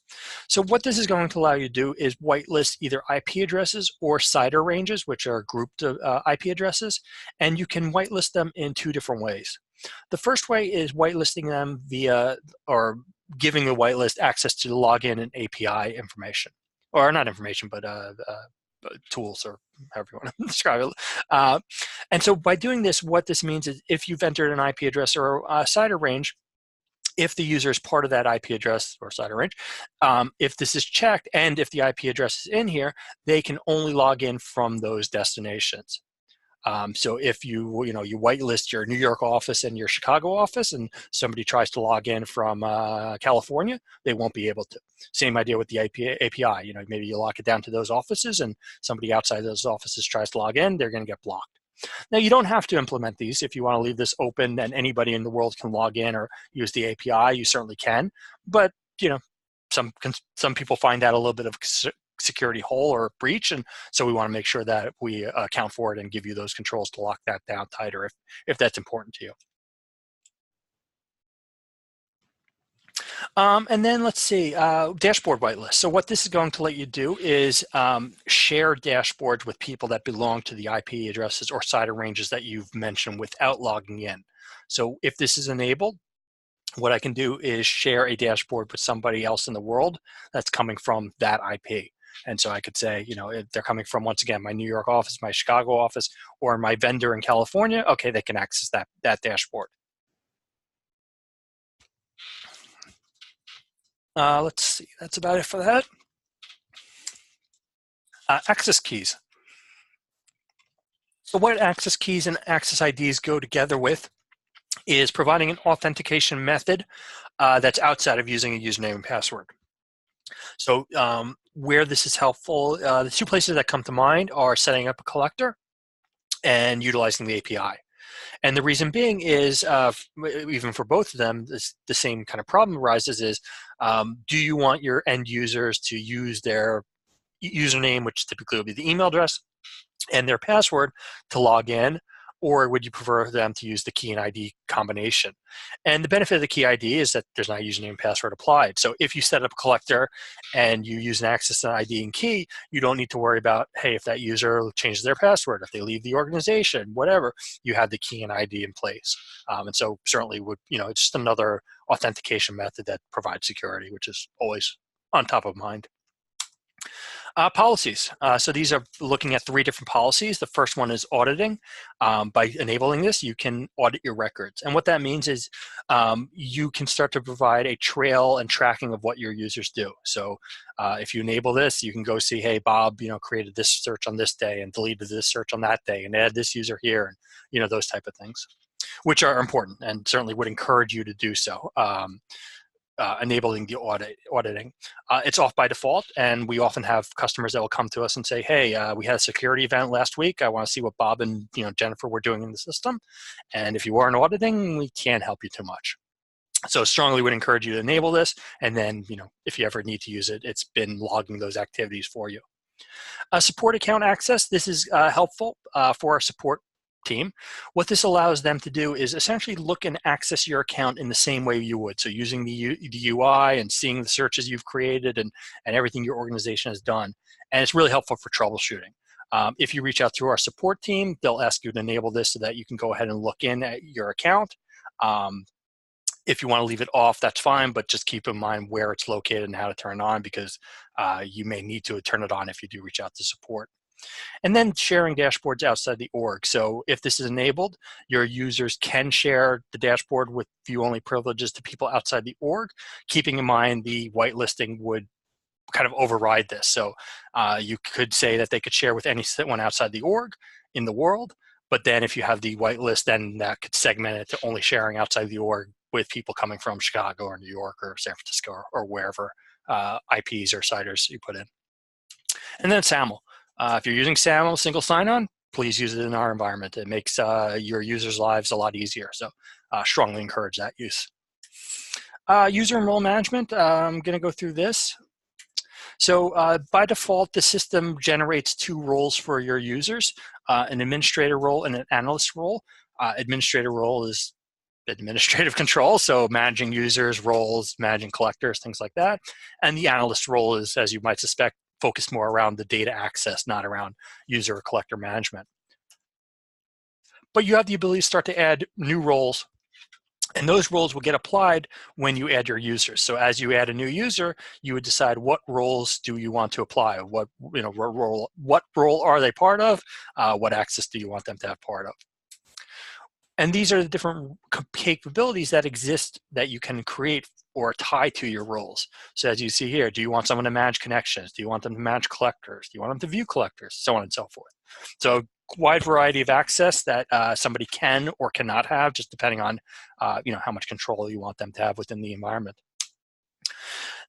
So what this is going to allow you to do is whitelist either IP addresses or CIDR ranges, which are grouped IP addresses, and you can whitelist them in two different ways. The first way is whitelisting them via, or giving the whitelist access to the login and API information, or not information, but tools, or however you want to describe it. And so by doing this, what this means is if you've entered an IP address or a CIDR range, if the user is part of that IP address or CIDR range, if this is checked and if the IP address is in here, they can only log in from those destinations. So if you whitelist your New York office and your Chicago office, and somebody tries to log in from California, they won't be able to. Same idea with the API. Maybe you lock it down to those offices, and somebody outside those offices tries to log in, they're going to get blocked. Now, you don't have to implement these. If you want to leave this open and anybody in the world can log in or use the API, you certainly can. But some people find that a little bit of security hole or breach, and so we want to make sure that we account for it and give you those controls to lock that down tighter if that's important to you. And then let's see, dashboard whitelist. So what this is going to let you do is share dashboards with people that belong to the IP addresses or CIDR ranges that you've mentioned without logging in. So if this is enabled, what I can do is share a dashboard with somebody else in the world that's coming from that IP. And so I could say, if they're coming from, once again, my New York office, my Chicago office, or my vendor in California, okay, they can access that dashboard. Let's see, that's about it for that. Access keys. So what access keys and access IDs go together with is providing an authentication method that's outside of using a username and password. So where this is helpful, the two places that come to mind are setting up a collector and utilizing the API. And the reason being is, even for both of them, the same kind of problem arises is, do you want your end users to use their username, which typically will be the email address, and their password to log in, or would you prefer them to use the key and ID combination? And the benefit of the key ID is that there's not a username and password applied. So if you set up a collector and you use an access and ID and key, you don't need to worry about, hey, if that user changes their password, if they leave the organization, whatever, you have the key and ID in place. And so certainly would, it's just another authentication method that provides security, which is always on top of mind. Policies. So these are looking at 3 different policies. The first one is auditing. By enabling this, you can audit your records. And what that means is you can start to provide a trail and tracking of what your users do. So if you enable this, you can go see, hey, Bob, created this search on this day and deleted this search on that day and add this user here, and those type of things, which are important and certainly would encourage you to do so. Enabling the auditing. It's off by default, and we often have customers that will come to us and say, hey, we had a security event last week. I want to see what Bob and Jennifer were doing in the system. And if you aren't auditing, we can't help you too much. So strongly would encourage you to enable this. And then, if you ever need to use it, it's been logging those activities for you. Support account access. This is helpful for our support team. What this allows them to do is essentially look and access your account in the same way you would. So using the UI and seeing the searches you've created and everything your organization has done. And it's really helpful for troubleshooting. If you reach out to our support team, they'll ask you to enable this so that you can go ahead and look in at your account. If you want to leave it off, that's fine, but just keep in mind where it's located and how to turn it on, because you may need to turn it on if you do reach out to support. And then sharing dashboards outside the org. So if this is enabled, your users can share the dashboard with view-only privileges to people outside the org, keeping in mind the whitelisting would kind of override this. So you could say that they could share with anyone outside the org in the world, but then if you have the whitelist, then that could segment it to only sharing outside the org with people coming from Chicago or New York or San Francisco or wherever IPs or CIDRs you put in. And then SAML. If you're using SAML, single sign-on, please use it in our environment. It makes your users' lives a lot easier. So strongly encourage that use. User and role management, I'm going to go through this. So by default, the system generates 2 roles for your users, an administrator role and an analyst role. Administrator role is administrative control, so managing users, roles, managing collectors, things like that. And the analyst role is, as you might suspect, focused more around the data access, not around user or collector management. But you have the ability to start to add new roles, and those roles will get applied when you add your users. So as you add a new user, you would decide what roles do you want to apply, what role are they part of, what access do you want them to have part of. And these are the different capabilities that exist that you can create or tie to your roles. So as you see here, do you want someone to manage connections? Do you want them to manage collectors? Do you want them to view collectors? So on and so forth. So wide variety of access that somebody can or cannot have, just depending on how much control you want them to have within the environment.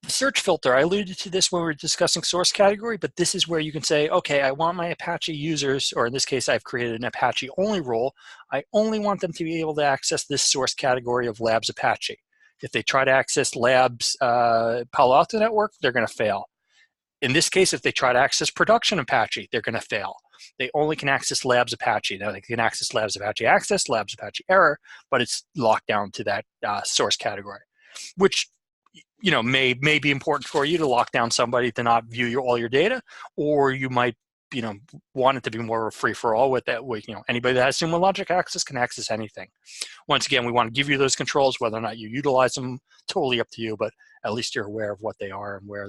The search filter, I alluded to this when we were discussing source category, but this is where you can say, okay, I want my Apache users, or in this case, I've created an Apache only role. I only want them to be able to access this source category of Labs Apache. If they try to access Labs Palo Alto Network, they're going to fail. In this case, if they try to access production Apache, they're going to fail. They only can access Labs Apache. Now, they can access Labs Apache access, Labs Apache error, but it's locked down to that source category, which may be important for you to lock down somebody to not view all your data, or you might want it to be more of a free-for-all with that. Anybody that has Sumo Logic access can access anything. Once again, we want to give you those controls. Whether or not you utilize them, totally up to you, but at least you're aware of what they are and where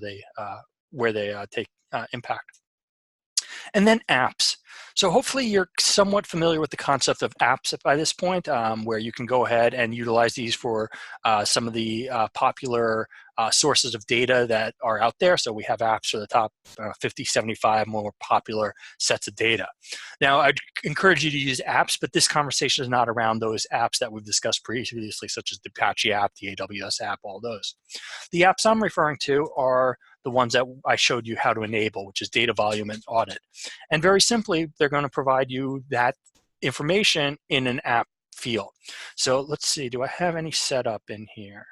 they take impact. And then apps. So hopefully you're somewhat familiar with the concept of apps by this point, where you can go ahead and utilize these for some of the popular sources of data that are out there. So we have apps for the top 50, 75 more popular sets of data. Now, I'd encourage you to use apps, but this conversation is not around those apps that we've discussed previously, such as the Apache app, the AWS app, all those. The apps I'm referring to are the ones that I showed you how to enable, which is data volume and audit. And very simply, they're going to provide you that information in an app field. So let's see, do I have any setup in here?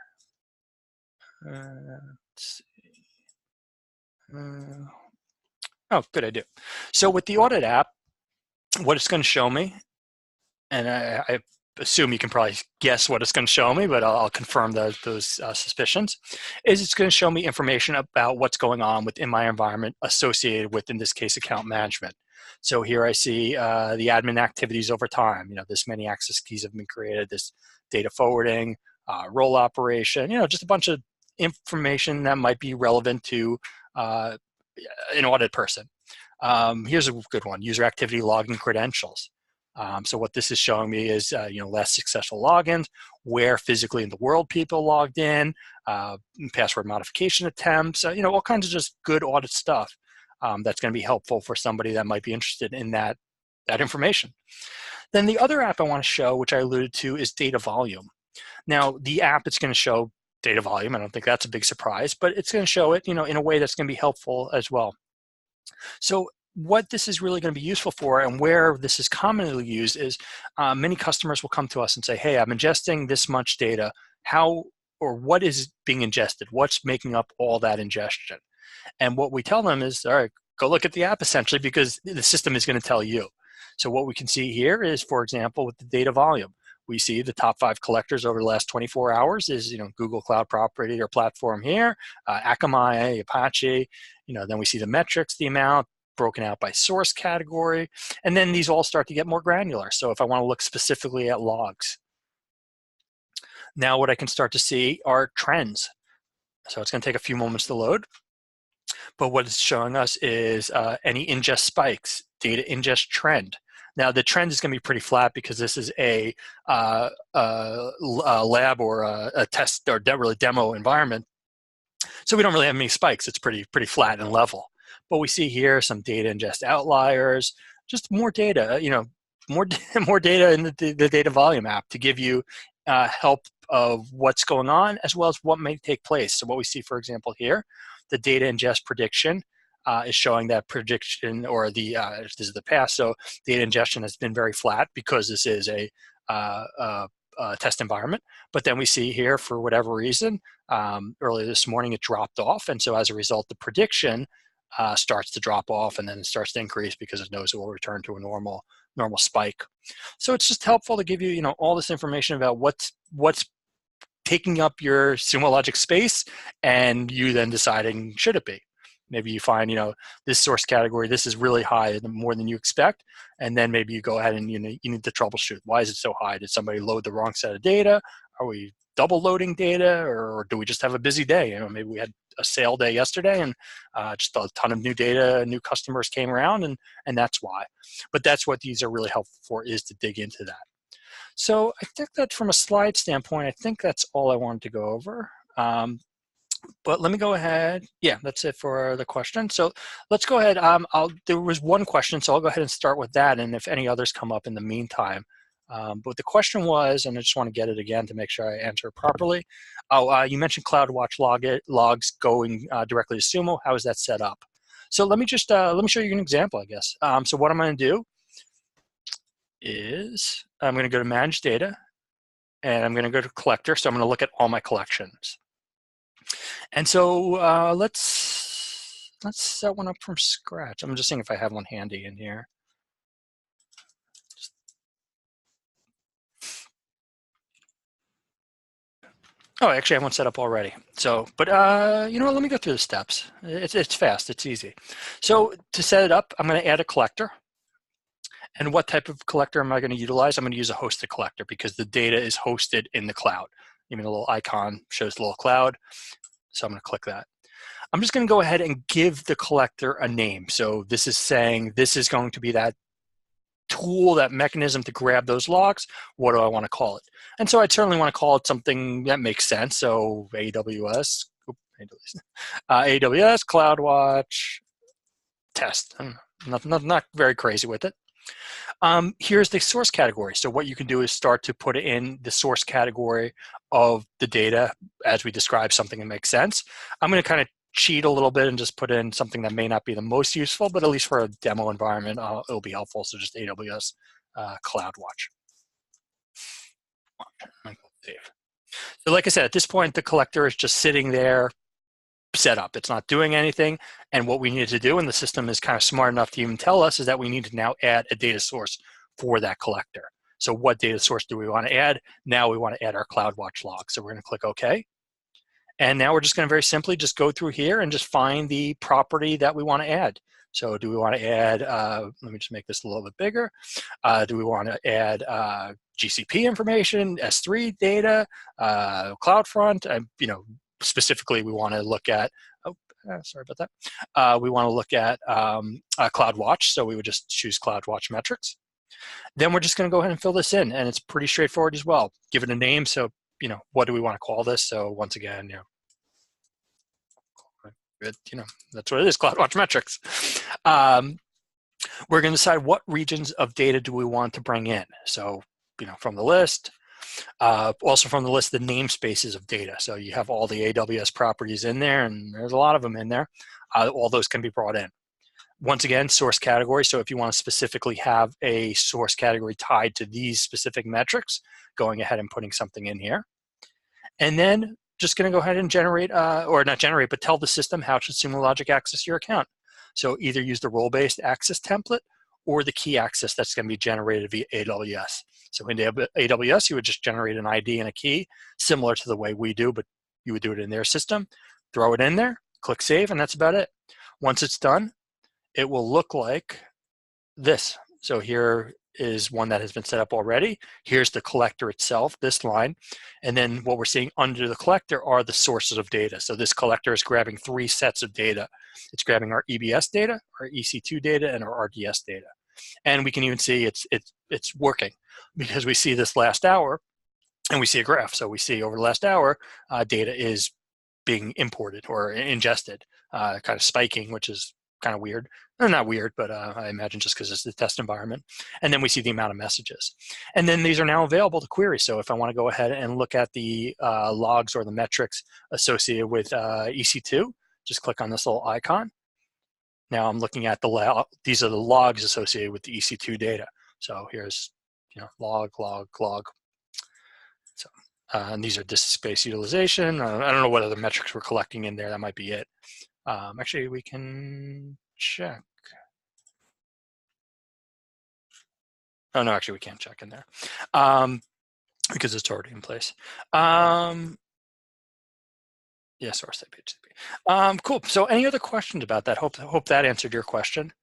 Let's see. Oh, good, I do. So with the audit app, what it's going to show me, and I assume you can probably guess what it's going to show me, but I'll confirm those suspicions, is it's going to show me information about what's going on within my environment associated with, in this case, account management. So here I see the admin activities over time. This many access keys have been created, this data forwarding, role operation, just a bunch of information that might be relevant to an audit person. Here's a good one: user activity logging credentials. So what this is showing me is last successful logins, where physically in the world people logged in, password modification attempts, all kinds of just good audit stuff that's going to be helpful for somebody that might be interested in that information. Then the other app I want to show, which I alluded to, is data volume. Now, the app, it's going to show data volume. I don't think that's a big surprise, but it's going to show it in a way that's going to be helpful as well. So what this is really going to be useful for, and where this is commonly used, is many customers will come to us and say, hey, I'm ingesting this much data. How or what is being ingested? What's making up all that ingestion? And what we tell them is, all right, go look at the app essentially, because the system is going to tell you. So what we can see here is, for example, with the data volume, we see the top 5 collectors over the last 24 hours is Google Cloud Property or Platform here, Akamai, Apache. Then we see the metrics, the amount broken out by source category, and then these all start to get more granular. So if I want to look specifically at logs, now what I can start to see are trends. So it's going to take a few moments to load. But what it's showing us is any ingest spikes, data ingest trend. Now the trend is going to be pretty flat because this is a lab or a test or really demo environment. So we don't really have many spikes. It's pretty flat and level. But we see here some data ingest outliers, just more data. More data in the data volume app to give you help of what's going on as well as what may take place. So what we see, for example, here, the data ingest prediction is showing that prediction, or this is the past. So data ingestion has been very flat because this is a test environment. But then we see here, for whatever reason, earlier this morning it dropped off, and so as a result, the prediction starts to drop off, and then it starts to increase because it knows it will return to a normal spike. So it's just helpful to give you, all this information about what's taking up your Sumo Logic space, and you then deciding, should it be? Maybe you find, this source category, this is really high, more than you expect, and then maybe you go ahead and you need to troubleshoot. Why is it so high? Did somebody load the wrong set of data? Are we double loading data, or do we just have a busy day? Maybe we had a sale day yesterday, and just a ton of new data, new customers came around, and that's why. But that's what these are really helpful for, is to dig into that. So I think that from a slide standpoint, I think that's all I wanted to go over. But let me go ahead. Yeah, that's it for the question. So let's go ahead. There was one question, so I'll go ahead and start with that. And if any others come up in the meantime. But the question was, and I just want to get it again to make sure I answer it properly. You mentioned CloudWatch logs going directly to Sumo. How is that set up? So let me just let me show you an example, I guess. So what I'm going to do is I'm going to go to Manage Data, and I'm going to go to Collector. So I'm going to look at all my collections. And so let's set one up from scratch. I'm just seeing if I have one handy in here. Oh, actually, I have one set up already. So, but you know what? Let me go through the steps. It's fast. It's easy. So to set it up, I'm going to add a collector. And what type of collector am I going to utilize? I'm going to use a hosted collector because the data is hosted in the cloud. Even the little icon shows the little cloud. So I'm going to click that. I'm just going to go ahead and give the collector a name. So this is saying this is going to be that tool, that mechanism to grab those logs. What do I want to call it? And so I'd certainly want to call it something that makes sense. So AWS CloudWatch test. Not very crazy with it. Here's the source category. So what you can do is start to put it in the source category of the data as we describe something that makes sense. I'm going to kind of cheat a little bit and just put in something that may not be the most useful, but at least for a demo environment, it'll be helpful. So just AWS CloudWatch. Save. So like I said, at this point, the collector is just sitting there set up. It's not doing anything. And what we need to do, and the system is kind of smart enough to even tell us, is that we need to now add a data source for that collector. So what data source do we want to add? Now we want to add our CloudWatch log. So we're going to click OK. And now we're just going to very simply just go through here and just find the property that we want to add. So do we want to add, let me just make this a little bit bigger. Do we want to add GCP information, S3 data, CloudFront? You know, specifically we want to look at, sorry about that. We want to look at CloudWatch, so we would just choose CloudWatch metrics. Then we're just going to go ahead and fill this in, and it's pretty straightforward as well. Give it a name, so you know, what do we want to call this? So once again, you know, that's what it is, CloudWatch metrics. We're going to decide what regions of data do we want to bring in. So, you know, from the list, also from the list, the namespaces of data. So you have all the AWS properties in there, and there's a lot of them in there. All those can be brought in. Once again, source category. So if you want to specifically have a source category tied to these specific metrics, going ahead and putting something in here. And then just going to go ahead and generate, or not generate, but tell the system how should Sumo Logic access your account. So either use the role-based access template or the key access that's going to be generated via AWS. So in AWS, you would just generate an ID and a key, similar to the way we do, but you would do it in their system. Throw it in there, click save, and that's about it. Once it's done, it will look like this. So here is one that has been set up already. Here's the collector itself, this line. And then what we're seeing under the collector are the sources of data. So this collector is grabbing 3 sets of data. It's grabbing our EBS data, our EC2 data, and our RDS data. And we can even see it's working because we see this last hour and we see a graph. So we see over the last hour, data is being imported or ingested, kind of spiking, which is kind of weird. Not weird, but I imagine just because it's the test environment. And then we see the amount of messages. And then these are now available to query. So if I want to go ahead and look at the logs or the metrics associated with EC2, just click on this little icon. Now I'm looking at these are the logs associated with the EC2 data. So here's, you know, log. So and these are disk space utilization. I don't know what other metrics we're collecting in there. That might be it. Actually, we can check. Oh, no, actually, we can't check in there because it's already in place. Yeah, source type HTTP. Cool. So any other questions about that? Hope that answered your question.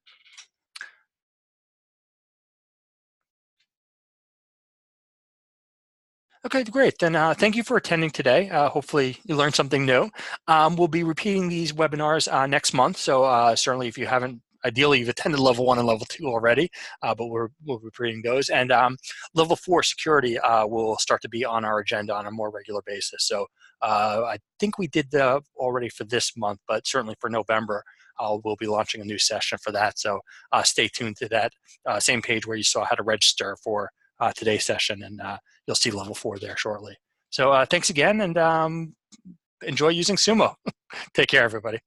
Okay, great. Then thank you for attending today. Hopefully you learned something new. We'll be repeating these webinars next month. So certainly if you haven't, ideally you've attended level 1 and level 2 already, but we'll be repeating those. And level 4 security will start to be on our agenda on a more regular basis. So I think we did already for this month, but certainly for November, we'll be launching a new session for that. So stay tuned to that same page where you saw how to register for today's session, and you'll see level 4 there shortly. So thanks again, and enjoy using Sumo. Take care, everybody.